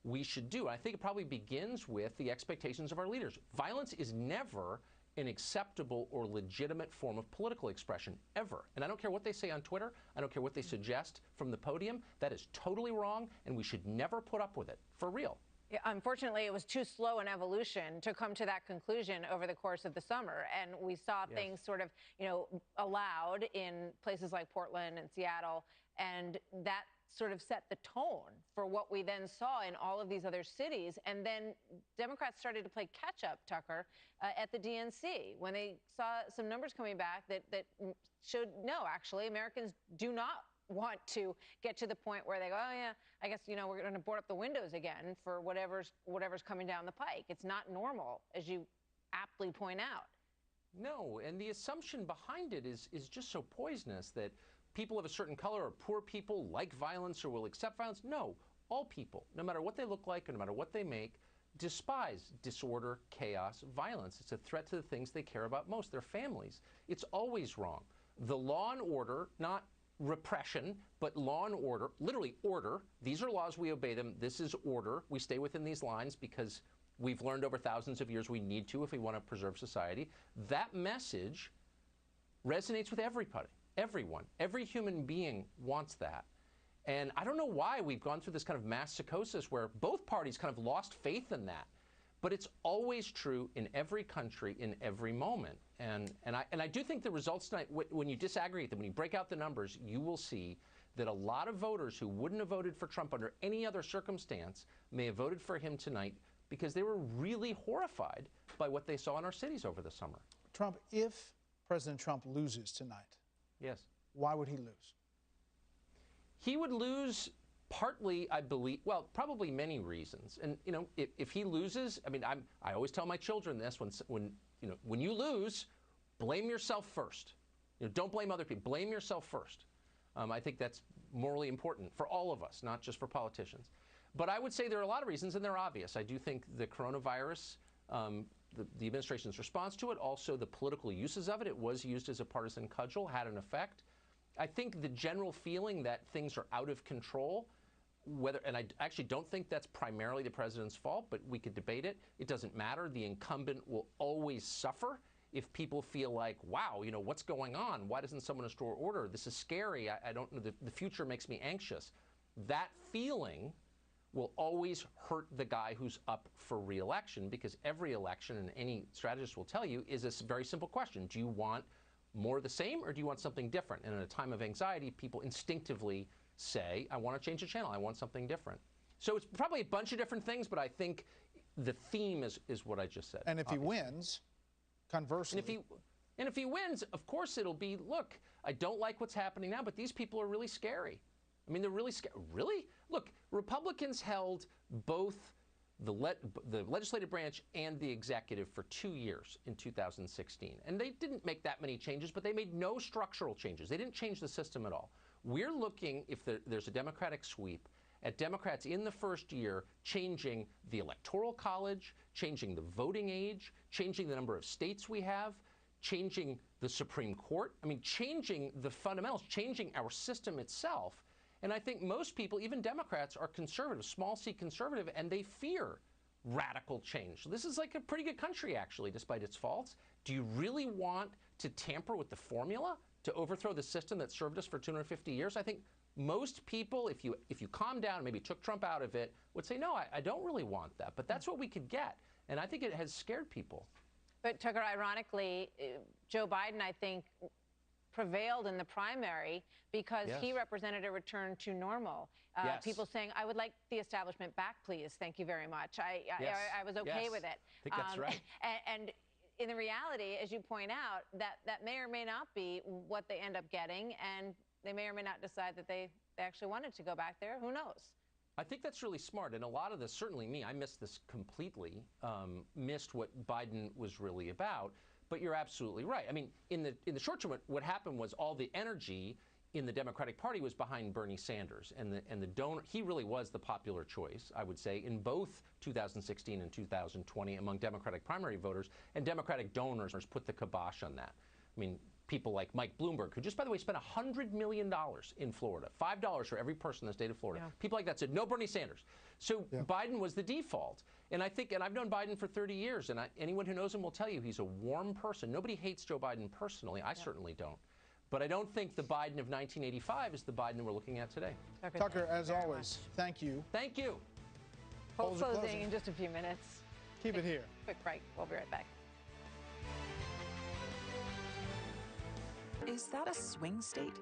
we should do. I think it probably begins with the expectations of our leaders. Violence is never an acceptable or legitimate form of political expression, ever. And I don't care what they say on Twitter. I don't care what they suggest from the podium. That is totally wrong, and we should never put up with it, for real. Yeah, unfortunately, it was too slow an evolution to come to that conclusion over the course of the summer. And we saw things sort of, you know, allowed in places like Portland and Seattle And that sort of set the tone for what we then saw in all of these other cities. And then Democrats started to play catch up, Tucker, at the DNC when they saw some numbers coming back that showed, no, actually, Americans do not want to get to the point where they go, oh, yeah, I guess, you know, we're going to board up the windows again for whatever's coming down the pike. It's not normal, as you aptly point out. No, and the assumption behind it is just so poisonous that people of a certain color or poor people like violence or will accept violence. No, all people, no matter what they look like or no matter what they make, despise disorder, chaos, violence. It's a threat to the things they care about most, their families. It's always wrong. The law and order, not repression, but law and order, literally order. These are laws, we obey them. This is order. We stay within these lines because we've learned over thousands of years we need to if we want to preserve society. That message resonates with everybody. Everyone, every human being wants that. And I don't know why we've gone through this kind of mass psychosis where both parties kind of lost faith in that. But it's always true in every country, in every moment. And I do think the results tonight, when you disaggregate them, when you break out the numbers, you will see that a lot of voters who wouldn't have voted for Trump under any other circumstance may have voted for him tonight because they were really horrified by what they saw in our cities over the summer. Trump, if President Trump loses tonight, yes, why would he lose? He would lose partly, I believe, well, probably many reasons. And, you know, if he loses, I mean, I always tell my children this, when you lose, blame yourself first. You know, don't blame other people. Blame yourself first. I think that's morally important for all of us, not just for politicians. But I would say there are a lot of reasons, and they're obvious. I do think the coronavirus, the administration's response to it, also the political uses of it, it was used as a partisan cudgel, had an effect. I think the general feeling that things are out of control, and I actually don't think that's primarily the president's fault, but we could debate it. It doesn't matter. The incumbent will always suffer if people feel like, wow, you know, what's going on? Why doesn't someone restore order? This is scary. I don't know. The future makes me anxious. That feeling will always hurt the guy who's up for re-election, because every election, and any strategist will tell you, is a very simple question. Do you want more of the same, or do you want something different? And in a time of anxiety, people instinctively say, I want to change the channel. I want something different. So it's probably a bunch of different things, but I think the theme is what I just said. And if he wins, conversely. And if he wins, of course it'll be, look, I don't like what's happening now, but these people are really scary. I mean, they're really scary. Really? Look, Republicans held both the legislative branch and the executive for 2 years in 2016. And they didn't make that many changes, but they made no structural changes. They didn't change the system at all. We're looking, if there's a Democratic sweep, at Democrats in the first year changing the Electoral College, changing the voting age, changing the number of states we have, changing the Supreme Court. I mean, changing the fundamentals, changing our system itself. And I think most people, even Democrats, are conservative, small c conservative, and they fear radical change. So this is like a pretty good country, actually, despite its faults. Do you really want to tamper with the formula to overthrow the system that served us for 250 years? I think most people, if you calm down and maybe took Trump out of it, would say, no, I don't really want that. But that's what we could get. And I think it has scared people. But, Tucker, ironically, Joe Biden, I think, prevailed in the primary because he represented a return to normal. People saying, I would like the establishment back, please. Thank you very much. I was okay with it. I think that's right. And in the reality, as you point out, that may or may not be what they end up getting, and they may or may not decide that they actually wanted to go back there. Who knows? I think that's really smart. And a lot of this, certainly me, I missed this completely, missed what Biden was really about. But you're absolutely right. I mean, in the short term, what happened was all the energy in the Democratic Party was behind Bernie Sanders, and the donor. He really was the popular choice, I would say, in both 2016 and 2020 among Democratic primary voters, and Democratic donors put the kibosh on that. I mean, people like Mike Bloomberg, who just, by the way, spent $100 million in Florida, $5 for every person in the state of Florida. Yeah. People like that said, no Bernie Sanders. So Biden was the default. And I think, and I've known Biden for 30 years, and anyone who knows him will tell you he's a warm person. Nobody hates Joe Biden personally. I certainly don't. But I don't think the Biden of 1985 is the Biden we're looking at today. Tucker, as always, thank you. Thank you. Polls closing in just a few minutes. Keep it here. Quick break. We'll be right back. Is that a swing state?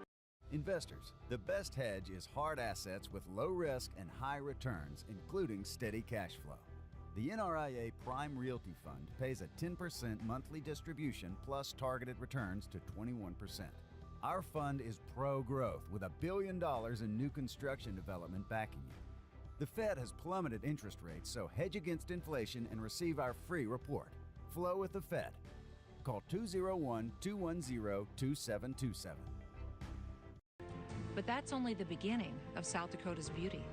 Investors, the best hedge is hard assets with low risk and high returns, including steady cash flow. The NRIA Prime Realty Fund pays a 10% monthly distribution plus targeted returns to 21%. Our fund is pro-growth with $1 billion in new construction development backing it. The Fed has plummeted interest rates, so hedge against inflation and receive our free report. Flow with the Fed. Call 201-210-2727. But that's only the beginning of South Dakota's beauty.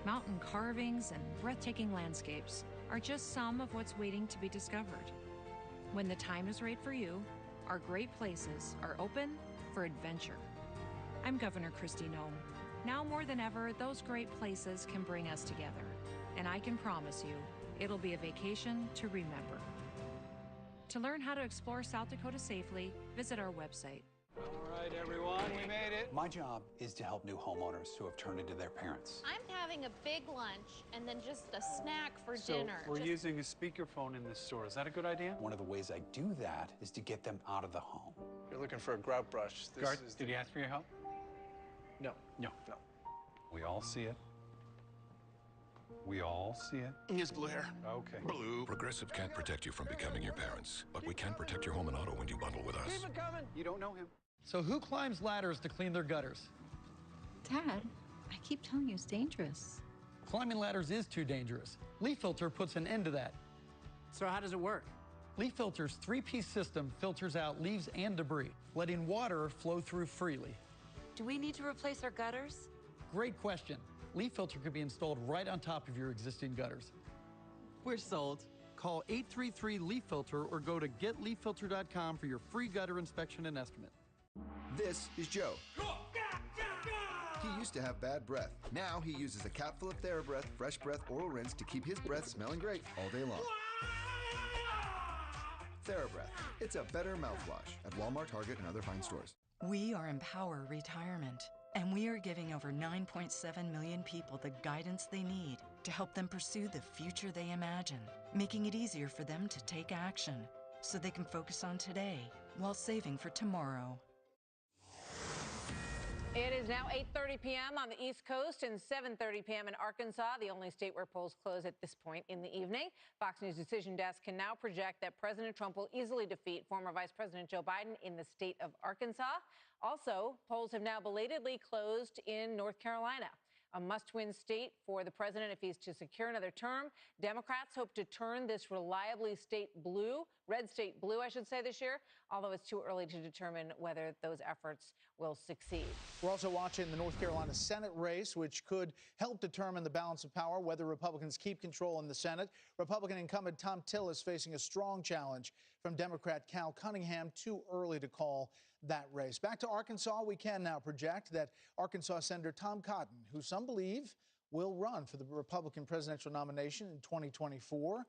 Mountain carvings and breathtaking landscapes are just some of what's waiting to be discovered. When the time is right for you, our great places are open for adventure. I'm Governor Kristi Noem. Now more than ever, those great places can bring us together. And I can promise you, it'll be a vacation to remember. To learn how to explore South Dakota safely, visit our website. All right, everyone, we made it. My job is to help new homeowners who have turned into their parents. I'm having a big lunch and then just a snack for dinner. We're using a speakerphone in this store. Is that a good idea? One of the ways I do that is to get them out of the home. You're looking for a grout brush. Garth, did he ask for your help? No. No. No. We all see it. We all see it. He has blue hair. Okay. Blue. Progressive can't protect you from becoming your parents, but we can protect your home and auto when you bundle with us. Keep it coming. You don't know him. So who climbs ladders to clean their gutters? Dad, I keep telling you it's dangerous. Climbing ladders is too dangerous. Leaf Filter puts an end to that. So how does it work? Leaf Filter's three-piece system filters out leaves and debris, letting water flow through freely. Do we need to replace our gutters? Great question. Leaf Filter could be installed right on top of your existing gutters. We're sold. Call 833-LEAF-FILTER or go to getleaffilter.com for your free gutter inspection and estimate. This is Joe. He used to have bad breath. Now he uses a capful of TheraBreath Fresh Breath Oral Rinse to keep his breath smelling great all day long. TheraBreath. It's a better mouthwash at Walmart, Target, and other fine stores. We are Empower Retirement, and we are giving over 9.7 million people the guidance they need to help them pursue the future they imagine, making it easier for them to take action so they can focus on today while saving for tomorrow. It is now 8:30 p.m. on the East Coast and 7:30 p.m. in Arkansas, the only state where polls close at this point in the evening. Fox News Decision Desk can now project that President Trump will easily defeat former Vice President Joe Biden in the state of Arkansas. Also, polls have now belatedly closed in North Carolina, a must-win state for the president if he's to secure another term. Democrats hope to turn this reliably red state blue, I should say, this year, although it's too early to determine whether those efforts will succeed. We're also watching the North Carolina Senate race, which could help determine the balance of power, whether Republicans keep control in the Senate. Republican incumbent Thom Tillis facing a strong challenge from Democrat Cal Cunningham. Too early to call that race. Back to Arkansas, we can now project that Arkansas Senator Tom Cotton, who some believe will run for the Republican presidential nomination in 2024,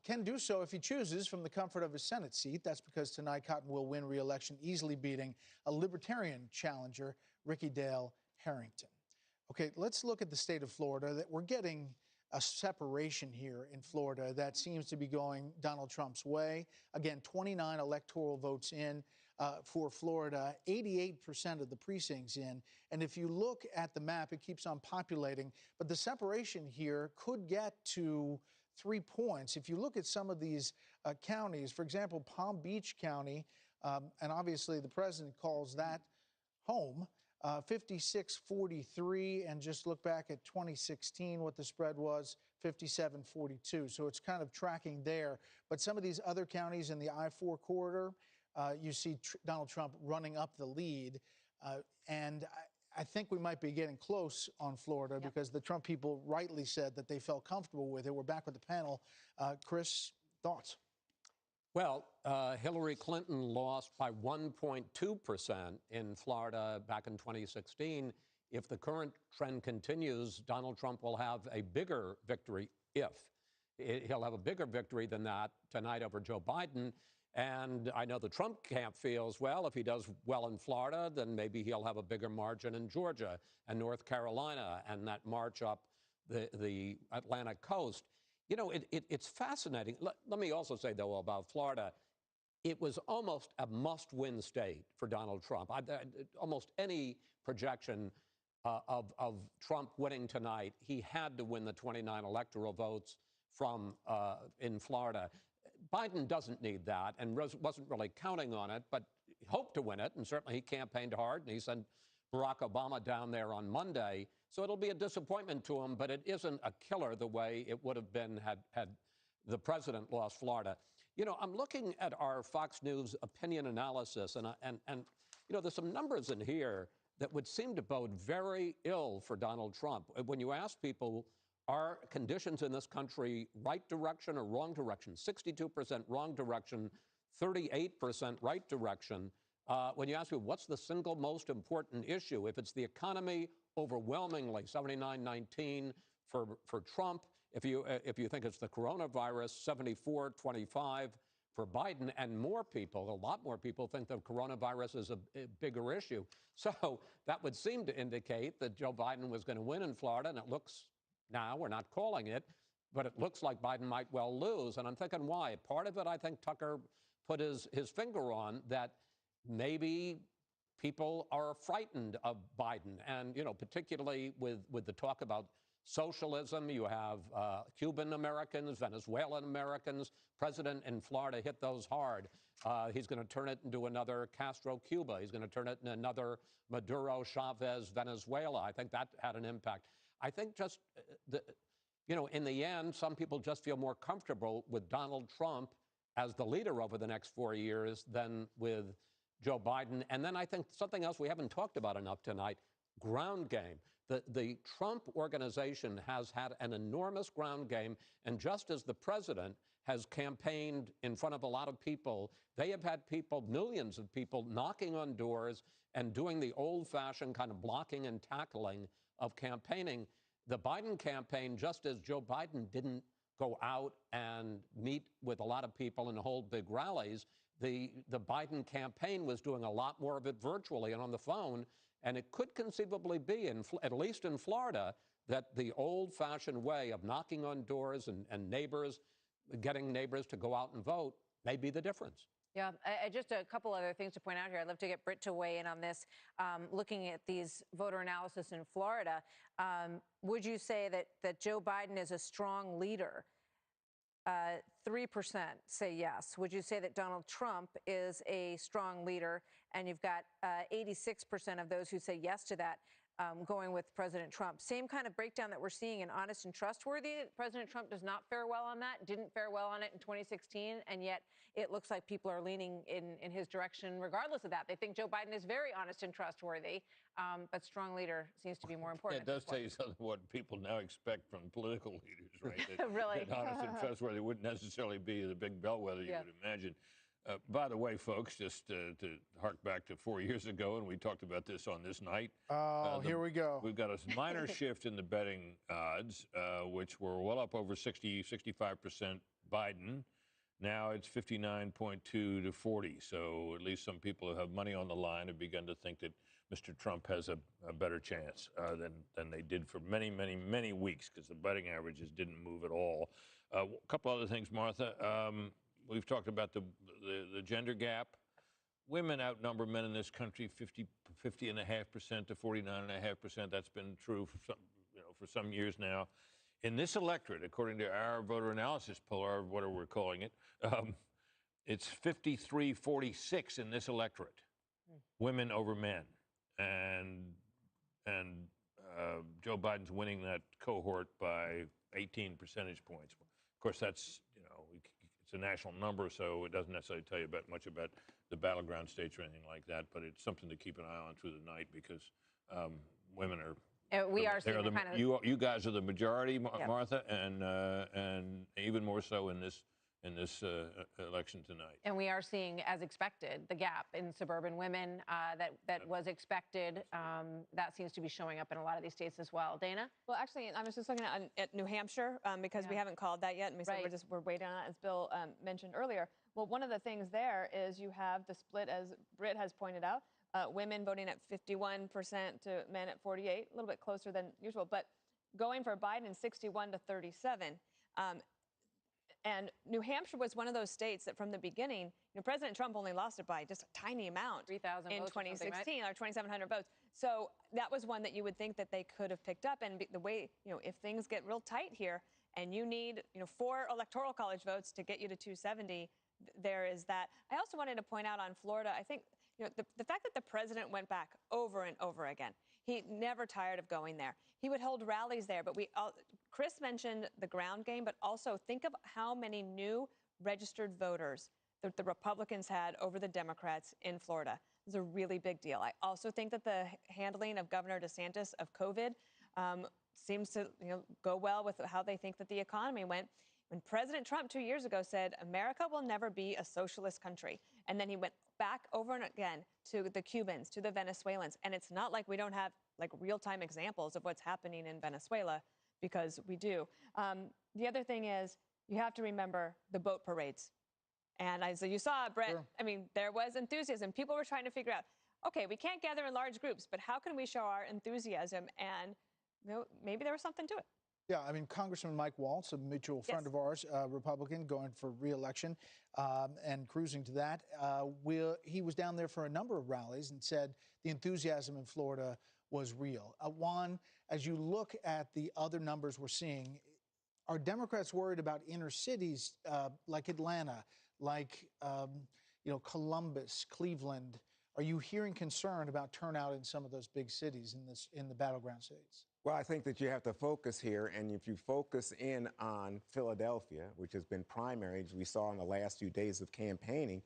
can do so if he chooses from the comfort of his Senate seat. That's because tonight Cotton will win re-election, easily beating a Libertarian challenger, Ricky Dale Harrington. Okay, let's look at the state of Florida. That we're getting a separation here in Florida that seems to be going Donald Trump's way. Again, 29 electoral votes in for Florida, 88% of the precincts in. And if you look at the map, it keeps on populating. But the separation here could get to 3 points. If you look at some of these counties, for example, Palm Beach County, and obviously the president calls that home, 56-43, and just look back at 2016, what the spread was, 57-42. So it's kind of tracking there. But some of these other counties in the I-4 corridor, you see Donald Trump running up the lead. And I think we might be getting close on Florida because the Trump people rightly said that they felt comfortable with it. We're back with the panel. Chris, thoughts? Well, Hillary Clinton lost by 1.2% in Florida back in 2016. If the current trend continues, Donald Trump will have a bigger victory he'll have a bigger victory than that tonight over Joe Biden. And I know the Trump camp feels, well, if he does well in Florida, then maybe he'll have a bigger margin in Georgia and North Carolina and that march up the Atlantic coast. You know, it's fascinating. Let me also say, though, about Florida, it was almost a must-win state for Donald Trump. Almost any projection of Trump winning tonight, he had to win the 29 electoral votes from in Florida. Biden doesn't need that and wasn't really counting on it, but hoped to win it, and certainly he campaigned hard, and he sent Barack Obama down there on Monday. So it'll be a disappointment to him, but it isn't a killer the way it would have been had the president lost Florida. You know, I'm looking at our Fox News opinion analysis, and you know, there's some numbers in here that would seem to bode very ill for Donald Trump. When you ask people, are conditions in this country right direction or wrong direction? 62% wrong direction, 38% right direction. When you ask me what's the single most important issue, if it's the economy, overwhelmingly 79-19 for Trump. If you think it's the coronavirus, 74-25 for Biden, and more people, a lot more people think the coronavirus is a bigger issue. So that would seem to indicate that Joe Biden was going to win in Florida, and it looks now, we're not calling it, but it looks like Biden might well lose. And I'm thinking, why? Part of it, I think Tucker put his finger on, that maybe people are frightened of Biden. And, you know, particularly with the talk about socialism, you have Cuban Americans, Venezuelan Americans. President in Florida hit those hard. He's going to turn it into another Castro Cuba. He's going to turn it into another Maduro Chavez Venezuela. I think that had an impact. I think just, you know, in the end, some people just feel more comfortable with Donald Trump as the leader over the next 4 years than with Joe Biden. And then I think something else we haven't talked about enough tonight, ground game. The Trump organization has had an enormous ground game, and just as the president has campaigned in front of a lot of people, they have had people, millions of people, knocking on doors and doing the old-fashioned kind of blocking and tackling of campaigning. The Biden campaign, just as Joe Biden didn't go out and meet with a lot of people and hold big rallies, the Biden campaign was doing a lot more of it virtually and on the phone. And it could conceivably be, at least in Florida, that the old-fashioned way of knocking on doors and neighbors, getting neighbors to go out and vote, may be the difference. Yeah, just a couple other things to point out here. I'd love to get Britt to weigh in on this. Looking at these voter analysis in Florida, would you say that Joe Biden is a strong leader? 3% say yes. Would you say that Donald Trump is a strong leader? And you've got 86% of those who say yes to that going with President Trump. Same kind of breakdown that we're seeing in honest and trustworthy. President Trump does not fare well on that, didn't fare well on it in 2016, and yet it looks like people are leaning in his direction regardless of that. They think Joe Biden is very honest and trustworthy, but strong leader seems to be more important. It does tell you something what people now expect from political leaders, right? That, really? That honest and trustworthy wouldn't necessarily be the big bellwether you would imagine. By the way, folks, just to hark back to 4 years ago, and we talked about this on this night. Oh, here we go. We've got a minor shift in the betting odds, which were well up over 65% Biden. Now it's 59.2 to 40. So at least some people who have money on the line have begun to think that Mr. Trump has a better chance than they did for many, many, many weeks, because the betting averages didn't move at all. A couple other things, Martha. We've talked about the gender gap. Women outnumber men in this country 50.5% to 49.5%. That's been true for some years now. In this electorate, according to our voter analysis poll, or whatever we're calling it, it's 53-46 in this electorate, women over men, and Joe Biden's winning that cohort by 18 percentage points. Of course, that's it's a national number, so it doesn't necessarily tell you much about the battleground states or anything like that, but it's something to keep an eye on through the night, because women are. We are seeing the kind of. You guys are the majority, Martha, and even more so in this election tonight. And we are seeing, as expected, the gap in suburban women that was expected. That seems to be showing up in a lot of these states as well. Dana? Well, actually, I was just looking at New Hampshire because we haven't called that yet, and we said we're waiting on it, as Bill mentioned earlier. Well, one of the things there is you have the split, as Britt has pointed out, women voting at 51% to men at 48%, a little bit closer than usual, but going for Biden 61 to 37. And New Hampshire was one of those states that from the beginning, President Trump only lost it by just a tiny amount 3,000 in votes 2016, right? or 2,700 votes. So that was one that you would think that they could have picked up. And the way, if things get real tight here and you need, 4 electoral college votes to get you to 270, there is that. I also wanted to point out on Florida, I think, the fact that the president went back over and over again. He never tired of going there. He would hold rallies there, but Chris mentioned the ground game, but also think of how many new registered voters that the Republicans had over the Democrats in Florida. It's a really big deal. I also think that the handling of Governor DeSantis of COVID seems to go well with how they think that the economy went. When President Trump 2 years ago said, America will never be a socialist country, and then he went back over and again to the Cubans, to the Venezuelans, and it's not like we don't have real-time examples of what's happening in Venezuela, because we do. The other thing is, you have to remember the boat parades. And as you saw, Brett, sure. I mean, there was enthusiasm. People were trying to figure out, okay, we can't gather in large groups, but how can we show our enthusiasm? And maybe there was something to it. Yeah, I mean, Congressman Mike Waltz, a mutual friend of ours, Republican, going for re-election and cruising to that. He was down there for a number of rallies and said the enthusiasm in Florida was real. Juan, as you look at the other numbers we're seeing, are Democrats worried about inner cities like Atlanta, like Columbus, Cleveland? Are you hearing concern about turnout in some of those big cities in the battleground states? Well, I think that you have to focus here, and if you focus in on Philadelphia, which has been primary, as we saw in the last few days of campaigning,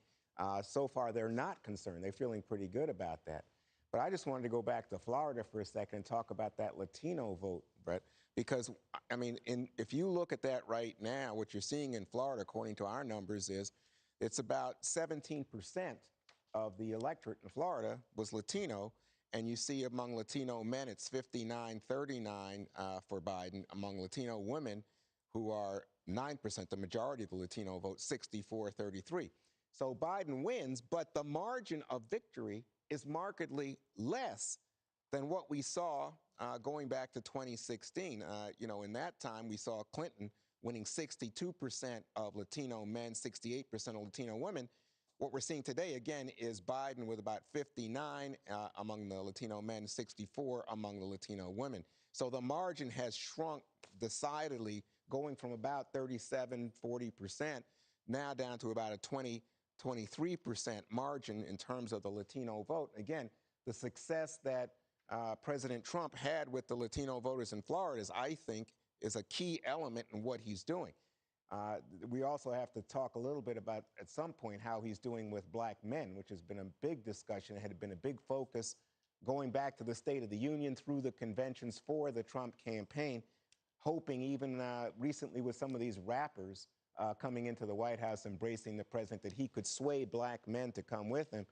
so far they're not concerned. They're feeling pretty good about that. But I just wanted to go back to Florida for a second and talk about that Latino vote, Brett, because, I mean, if you look at that right now, what you're seeing in Florida, according to our numbers, is it's about 17% of the electorate in Florida was Latino. And you see among Latino men, it's 59-39 for Biden. Among Latino women, who are 9%, the majority of the Latino vote, 64-33. So Biden wins, but the margin of victory is markedly less than what we saw going back to 2016. In that time, we saw Clinton winning 62% of Latino men, 68% of Latino women. What we're seeing today, again, is Biden with about 59 among the Latino men, 64 among the Latino women. So the margin has shrunk decidedly, going from about 37-40% now down to about a 23% margin in terms of the Latino vote. Again, the success that President Trump had with the Latino voters in Florida, I think, is a key element in what he's doing. We also have to talk a little bit about, at some point, how he's doing with black men, which has been a big discussion. It had been a big focus going back to the State of the Union through the conventions for the Trump campaign, hoping even recently with some of these rappers coming into the White House, embracing the president, that he could sway black men to come with him.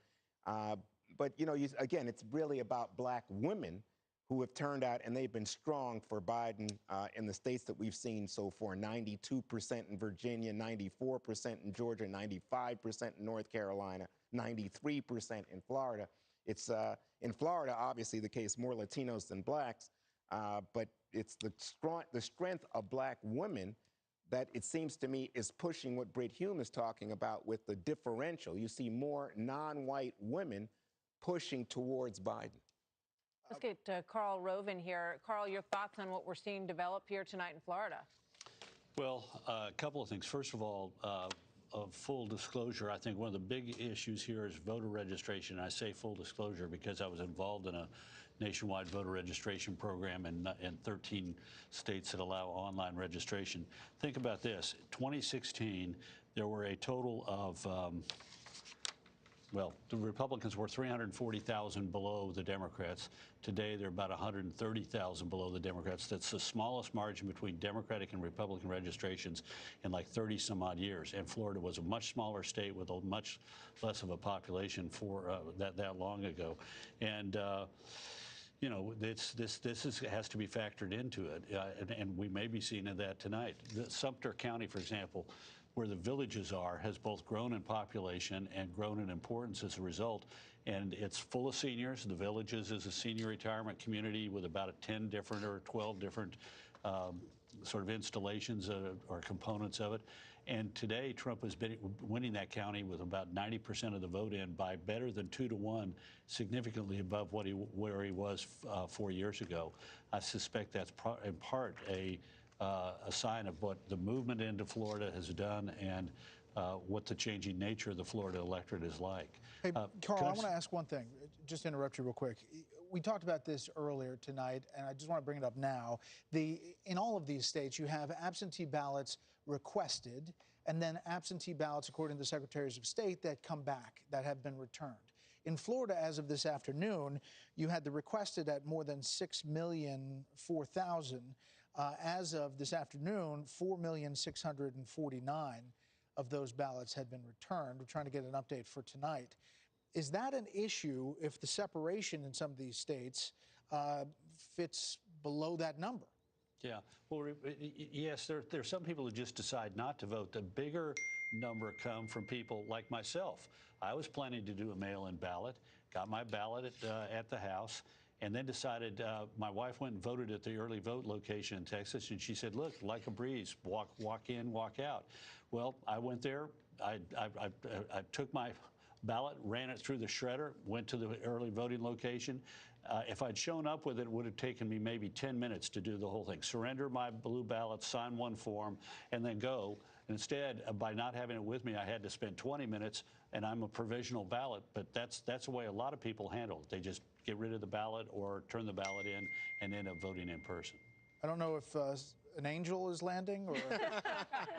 But, again, it's really about black women who have turned out, and they've been strong for Biden in the states that we've seen so far. 92% in Virginia, 94% in Georgia, 95% in North Carolina, 93% in Florida. It's in Florida, obviously, the case more Latinos than blacks, but it's the strength of black women that it seems to me is pushing what Brit Hume is talking about with the differential. You see more non-white women pushing towards Biden. Let's get Karl Rove in here. Karl, your thoughts on what we're seeing develop here tonight in Florida? Well, a couple of things. First of all, of full disclosure, I think one of the big issues here is voter registration. I say full disclosure because I was involved in a nationwide voter registration program in 13 states that allow online registration. Think about this. 2016, there were a total of the Republicans were 340,000 below the Democrats. Today, they're about 130,000 below the Democrats. That's the smallest margin between Democratic and Republican registrations in like 30 some odd years. And Florida was a much smaller state with a much less of a population for that long ago. And this has to be factored into it, and we may be seeing that tonight. Sumter County, for example, where the villages are, has both grown in population and grown in importance as a result. and it's full of seniors. The Villages is a senior retirement community with about 10 different or 12 different sort of installations or components of it. And today, Trump has been winning that county with about 90% of the vote in by better than 2-1, significantly above where he was 4 years ago. I suspect that's in part a sign of what the movement into Florida has done and what the changing nature of the Florida electorate is like. Hey, Carl, I want to ask one thing. Just interrupt you real quick. We talked about this earlier tonight, and I just want to bring it up now. In all of these states, you have absentee ballots requested, and then absentee ballots, according to the secretaries of state, that come back, that have been returned. In Florida, as of this afternoon, you had the requested at more than 6,004,000. As of this afternoon, 4,649,000 of those ballots had been returned. We're trying to get an update for tonight. Is that an issue if the separation in some of these states fits below that number? Yeah, well, yes, there's some people who just decide not to vote. The bigger number come from people like myself. I was planning to do a mail-in ballot, got my ballot at the house, and then decided my wife went and voted at the early vote location in Texas, and she said, look, like a breeze, walk in, walk out. Well, I went there, I took my ballot, ran it through the shredder, went to the early voting location. If I'd shown up with it, it would have taken me maybe 10 minutes to do the whole thing. Surrender my blue ballot, sign one form, and then go. Instead, by not having it with me, I had to spend 20 minutes, and I'm a provisional ballot, but that's the way a lot of people handle it. They just get rid of the ballot or turn the ballot in and end up voting in person. I don't know if an angel is landing or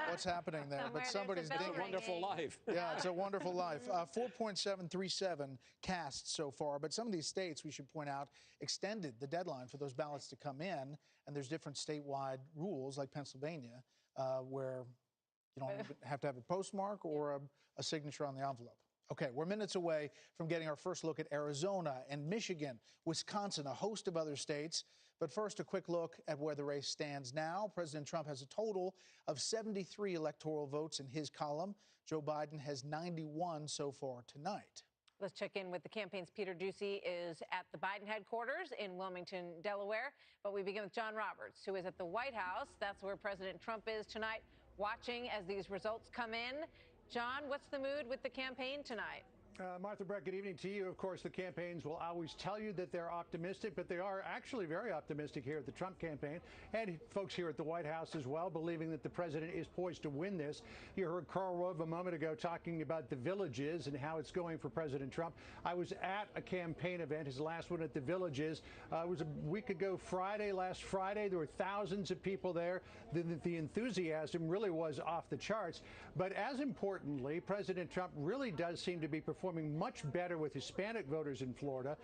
what's happening there, but somebody's It's a wonderful life. Yeah, it's a wonderful life. 4.737 cast so far, but some of these states, we should point out, extended the deadline for those ballots to come in, and there's different statewide rules, like Pennsylvania, where you don't even have to have a postmark or a signature on the envelope. Okay, we're minutes away from getting our first look at Arizona and Michigan, Wisconsin, a host of other states. But first, a quick look at where the race stands now. President Trump has a total of 73 electoral votes in his column. Joe Biden has 91 so far tonight. Let's check in with the campaign's Peter Doocy is at the Biden headquarters in Wilmington, Delaware. But we begin with John Roberts, who is at the White House. That's where President Trump is tonight, watching as these results come in. John, what's the mood with the campaign tonight? Martha Brett, good evening to you. Of course, the campaigns will always tell you that they're optimistic, but they are actually very optimistic here at the Trump campaign, and folks here at the White House as well, believing that the president is poised to win this. You heard Karl Rove a moment ago talking about the Villages and how it's going for President Trump. I was at a campaign event, his last one at the Villages. It was a week ago last Friday. There were thousands of people there. The enthusiasm really was off the charts. But as importantly, President Trump really does seem to be performing much better with Hispanic voters in Florida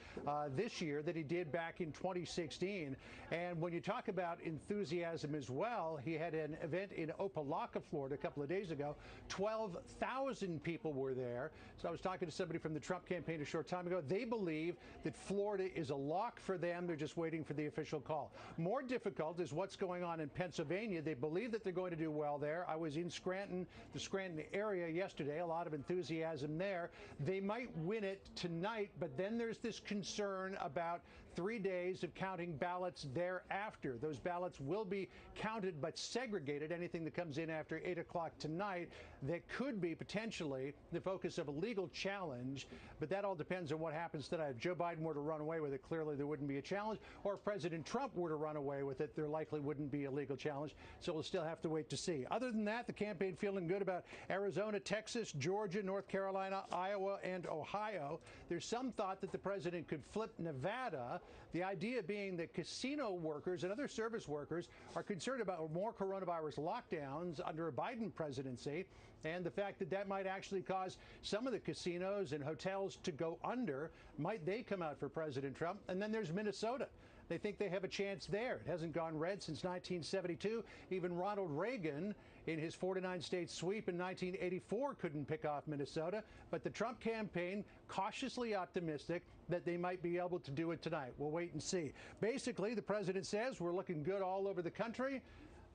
this year than he did back in 2016. And when you talk about enthusiasm as well, he had an event in Opa-locka, Florida, a couple of days ago. 12,000 people were there. So I was talking to somebody from the Trump campaign a short time ago. They believe that Florida is a lock for them. They're just waiting for the official call. More difficult is what's going on in Pennsylvania. They believe that they're going to do well there. I was in Scranton, the Scranton area yesterday. A lot of enthusiasm there. They might win it tonight, but then there's this concern about 3 days of counting ballots thereafter. Those ballots will be counted but segregated. Anything that comes in after 8 o'clock tonight, that could be potentially the focus of a legal challenge, but that all depends on what happens tonight. If Joe Biden were to run away with it, clearly there wouldn't be a challenge, or if President Trump were to run away with it, there likely wouldn't be a legal challenge, so we'll still have to wait to see. Other than that, the campaign feeling good about Arizona, Texas, Georgia, North Carolina, Iowa, and Ohio. There's some thought that the president could flip Nevada, the idea being that casino workers and other service workers are concerned about more coronavirus lockdowns under a Biden presidency, and the fact that that might actually cause some of the casinos and hotels to go under. Might they come out for President Trump? And then there's Minnesota. They think they have a chance there. It hasn't gone red since 1972. Even Ronald Reagan, in his 49-state sweep in 1984, couldn't pick off Minnesota. But the Trump campaign cautiously optimistic that they might be able to do it tonight. We'll wait and see. Basically, the president says we're looking good all over the country.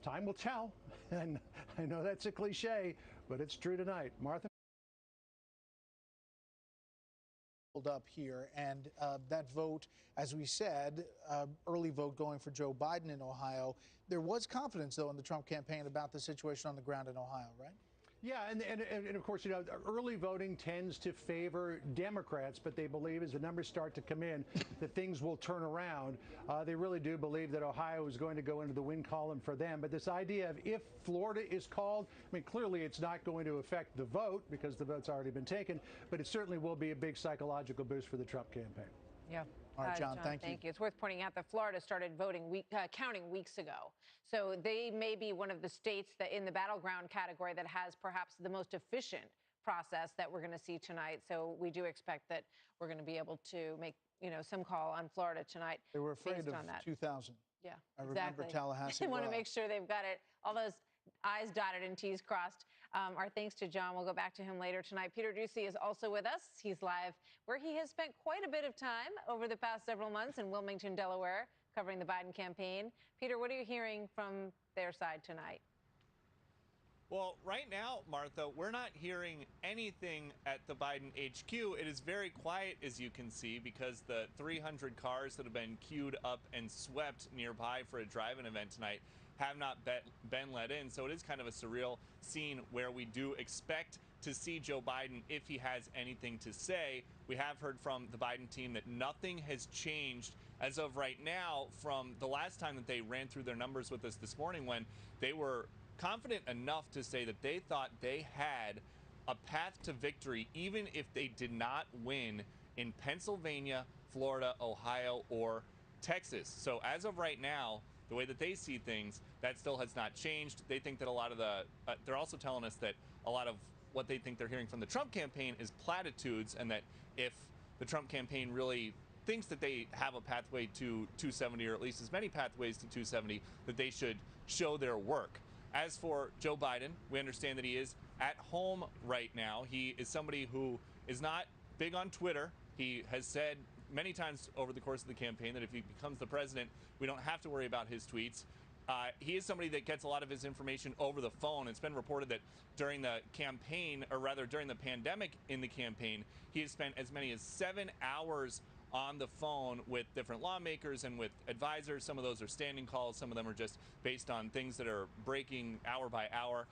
Time will tell. And I know that's a cliche, but it's true tonight. Martha? up here, and that vote, as we said, early vote going for Joe Biden in Ohio. There was confidence, though, in the Trump campaign about the situation on the ground in Ohio, right? Yeah, and of course, you know, early voting tends to favor Democrats, but they believe as the numbers start to come in that things will turn around. They really do believe that Ohio is going to go into the win column for them. But this idea of if Florida is called, I mean, clearly it's not going to affect the vote because the vote's already been taken, but it certainly will be a big psychological boost for the Trump campaign. Yeah. All right, John, thank you. It's worth pointing out that Florida started counting weeks ago. So they may be one of the states that in the battleground category that has perhaps the most efficient process that we're going to see tonight. So we do expect that we're going to be able to make, you know, some call on Florida tonight. They were afraid of on that. 2000. Yeah, I remember Tallahassee. They want to make sure they've got it, all those I's dotted and T's crossed. Our thanks to John. We'll go back to him later tonight. Peter Doocy is also with us. He's live where he has spent quite a bit of time over the past several months in Wilmington, Delaware, covering the Biden campaign. Peter, what are you hearing from their side tonight? Well, right now, Martha, we're not hearing anything at the Biden HQ. It is very quiet, as you can see, because the 300 cars that have been queued up and swept nearby for a drive-in event tonight have not been let in. So it is kind of a surreal scene where we do expect to see Joe Biden if he has anything to say. We have heard from the Biden team that nothing has changed as of right now from the last time that they ran through their numbers with us this morning, when they were confident enough to say that they thought they had a path to victory even if they did not win in Pennsylvania, Florida, Ohio, or Texas. So as of right now, the way that they see things, that still has not changed. They think that a lot of they're also telling us that a lot of what they think they're hearing from the Trump campaign is platitudes, and that if the Trump campaign really thinks that they have a pathway to 270, or at least as many pathways to 270, that they should show their work. As for Joe Biden, we understand that he is at home right now. He is somebody who is not big on Twitter. He has said many times over the course of the campaign that if he becomes the president, we don't have to worry about his tweets. He is somebody that gets a lot of his information over the phone. It's been reported that during the campaign, or rather during the pandemic in the campaign, he has spent as many as 7 hours on the phone with different lawmakers and with advisors. Some of those are standing calls. Some of them are just based on things that are breaking hour by hour.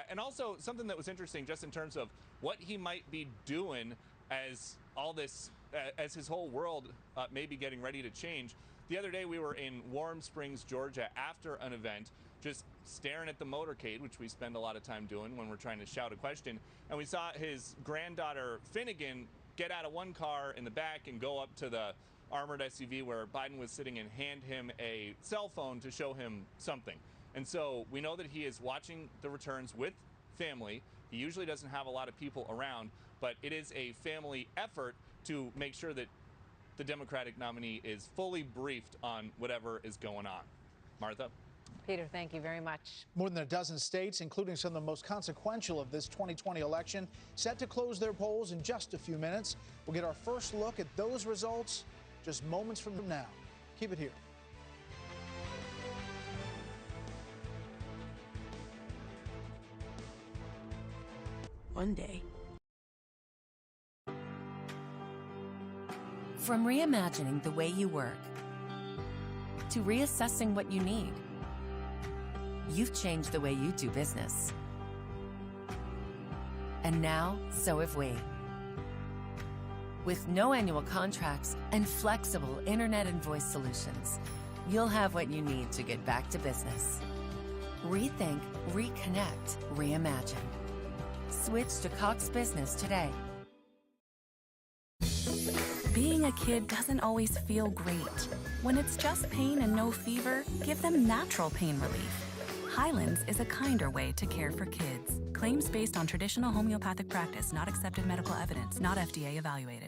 And also something that was interesting just in terms of what he might be doing as all this, as his whole world may be getting ready to change. The other day we were in Warm Springs, Georgia, after an event, just staring at the motorcade, which we spend a lot of time doing when we're trying to shout a question. And we saw his granddaughter, Finnegan, get out of one car in the back and go up to the armored SUV where Biden was sitting and hand him a cell phone to show him something. And so we know that he is watching the returns with family. He usually doesn't have a lot of people around, but it is a family effort to make sure that the Democratic nominee is fully briefed on whatever is going on. Martha? Peter, thank you very much. More than a dozen states, including some of the most consequential of this 2020 election, set to close their polls in just a few minutes. We'll get our first look at those results just moments from now. Keep it here. One day. From reimagining the way you work to reassessing what you need, you've changed the way you do business. And now, so have we. With no annual contracts and flexible internet and voice solutions, you'll have what you need to get back to business. Rethink, reconnect, reimagine. Switch to Cox Business today. Being a kid doesn't always feel great. When it's just pain and no fever, give them natural pain relief. Highlands is a kinder way to care for kids. Claims based on traditional homeopathic practice, not accepted medical evidence, not FDA evaluated.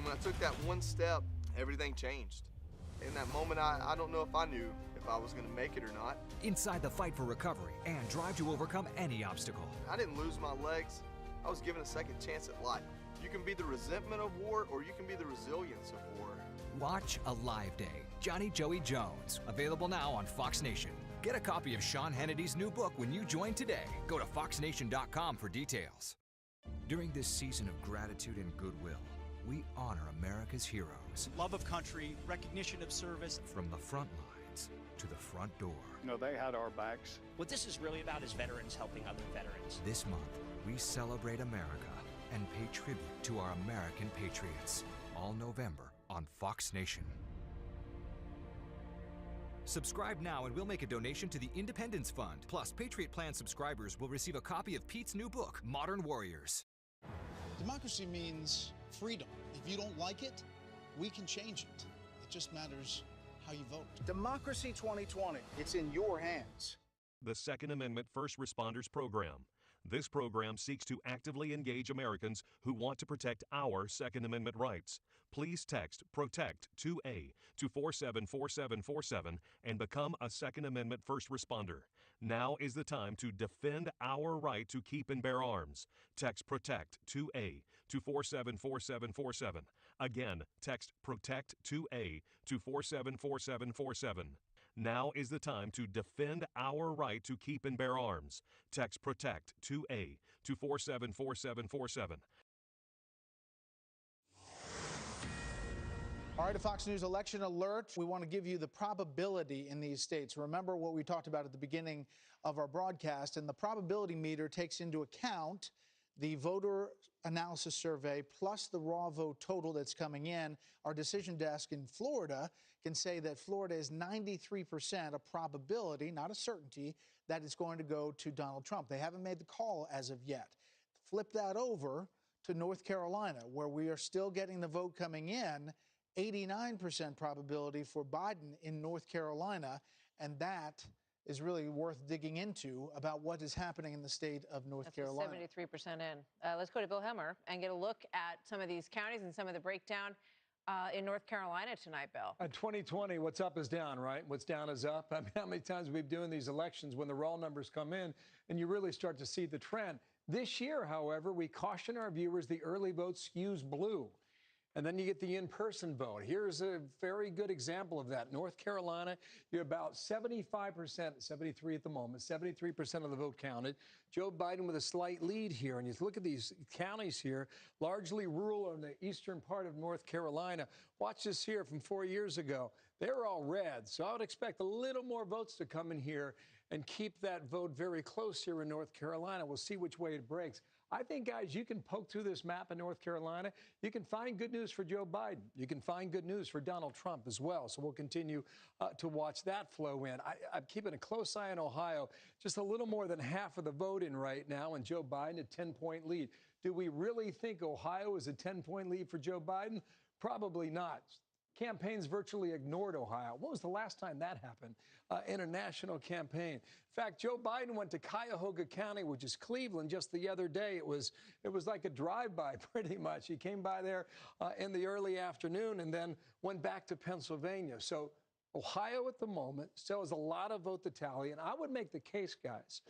when I took that one step, everything changed. In that moment, I don't know if I knew if I was going to make it or not. Inside the fight for recovery and drive to overcome any obstacle. I didn't lose my legs. I was given a second chance at life. You can be the resentment of war, or you can be the resilience of war. Watch Alive Day, Johnny Joey Jones. Available now on Fox Nation. Get a copy of Sean Hannity's new book when you join today. Go to foxnation.com for details. During this season of gratitude and goodwill, we honor America's heroes. Love of country, recognition of service. From the front lines to the front door. You know, they had our backs. What this is really about is veterans helping other veterans. This month, we celebrate America and pay tribute to our American patriots. All November on Fox Nation. Subscribe now and we'll make a donation to the Independence Fund. Plus, Patriot Plan subscribers will receive a copy of Pete's new book, Modern Warriors. Democracy means freedom. If you don't like it, we can change it. It just matters how you vote. Democracy 2020, it's in your hands. The Second Amendment First Responders Program. This program seeks to actively engage Americans who want to protect our Second Amendment rights. Please text PROTECT 2A to 474747 and become a Second Amendment first responder. Now is the time to defend our right to keep and bear arms. Text PROTECT 2A to 474747. Again, text PROTECT 2A to 474747. Now is the time to defend our right to keep and bear arms. Text PROTECT 2A to 474747. All right, a Fox News election alert. We want to give you the probability in these states. Remember what we talked about at the beginning of our broadcast, and the probability meter takes into account the voter analysis survey plus the raw vote total that's coming in. Our decision desk in Florida can say that Florida is 93% a probability, not a certainty, that it's going to go to Donald Trump. They haven't made the call as of yet. Flip that over to North Carolina, where we are still getting the vote coming in, 89% probability for Biden in North Carolina, and that is really worth digging into about what is happening in the state of North Carolina. 73% in. Let's go to Bill Hemmer and get a look at some of these counties and some of the breakdown in North Carolina tonight, Bill. 2020, what's up is down, right? What's down is up. I mean, how many times we've been doing these elections when the raw numbers come in and you really start to see the trend. This year, however, we caution our viewers the early vote skews blue. And then you get the in-person vote. Here's a very good example of that. North Carolina, you're about 75%, 73 at the moment, 73% of the vote counted. Joe Biden with a slight lead here. And you look at these counties here, largely rural in the eastern part of North Carolina. Watch this here from 4 years ago. They were all red. So I would expect a little more votes to come in here and keep that vote very close here in North Carolina. We'll see which way it breaks. I think, guys, you can poke through this map in North Carolina. You can find good news for Joe Biden. You can find good news for Donald Trump as well. So we'll continue to watch that flow in. I'm keeping a close eye on Ohio. Just a little more than half of the vote in right now, and Joe Biden a 10-point lead. Do we really think Ohio is a 10-point lead for Joe Biden? Probably not. Campaigns virtually ignored Ohio. When was the last time that happened in a national campaign? In fact, Joe Biden went to Cuyahoga County, which is Cleveland, just the other day. It was like a drive-by, pretty much. He came by there in the early afternoon and then went back to Pennsylvania. So Ohio at the moment still has a lot of vote to tally. And I would make the case, guys,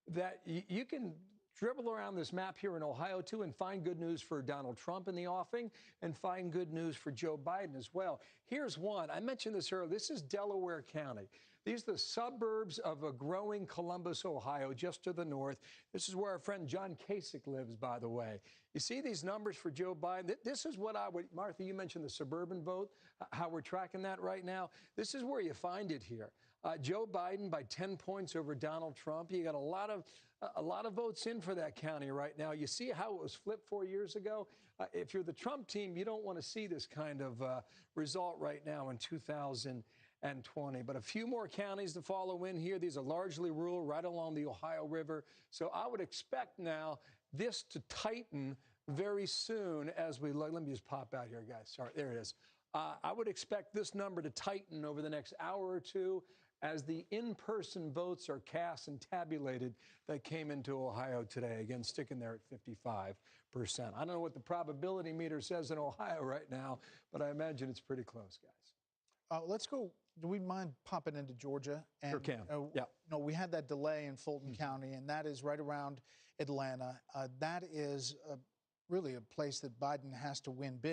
that you can dribble around this map here in Ohio, too, and find good news for Donald Trump in the offing and find good news for Joe Biden as well. Here's one. I mentioned this earlier. This is Delaware County. These are the suburbs of a growing Columbus, Ohio, just to the north. This is where our friend John Kasich lives, by the way. You see these numbers for Joe Biden? This is what I would, Martha, you mentioned the suburban vote, how we're tracking that right now. This is where you find it here. Joe Biden by 10 points over Donald Trump. You got a lot of votes in for that county right now. You see how it was flipped 4 years ago? If you're the Trump team, you don't want to see this kind of result right now in 2020. But a few more counties to follow in here. These are largely rural, right along the Ohio River. So I would expect now this to tighten very soon as we look. Let me just pop out here, guys. Sorry, there it is. I would expect this number to tighten over the next hour or two as the in-person votes are cast and tabulated that came into Ohio today. Again, sticking there at 55%. I don't know what the probability meter says in Ohio right now, but I imagine it's pretty close, guys. Let's go. Do we mind popping into Georgia? And, Sure can. Yeah. No, we had that delay in Fulton County, and that is right around Atlanta. That is really a place that Biden has to win big.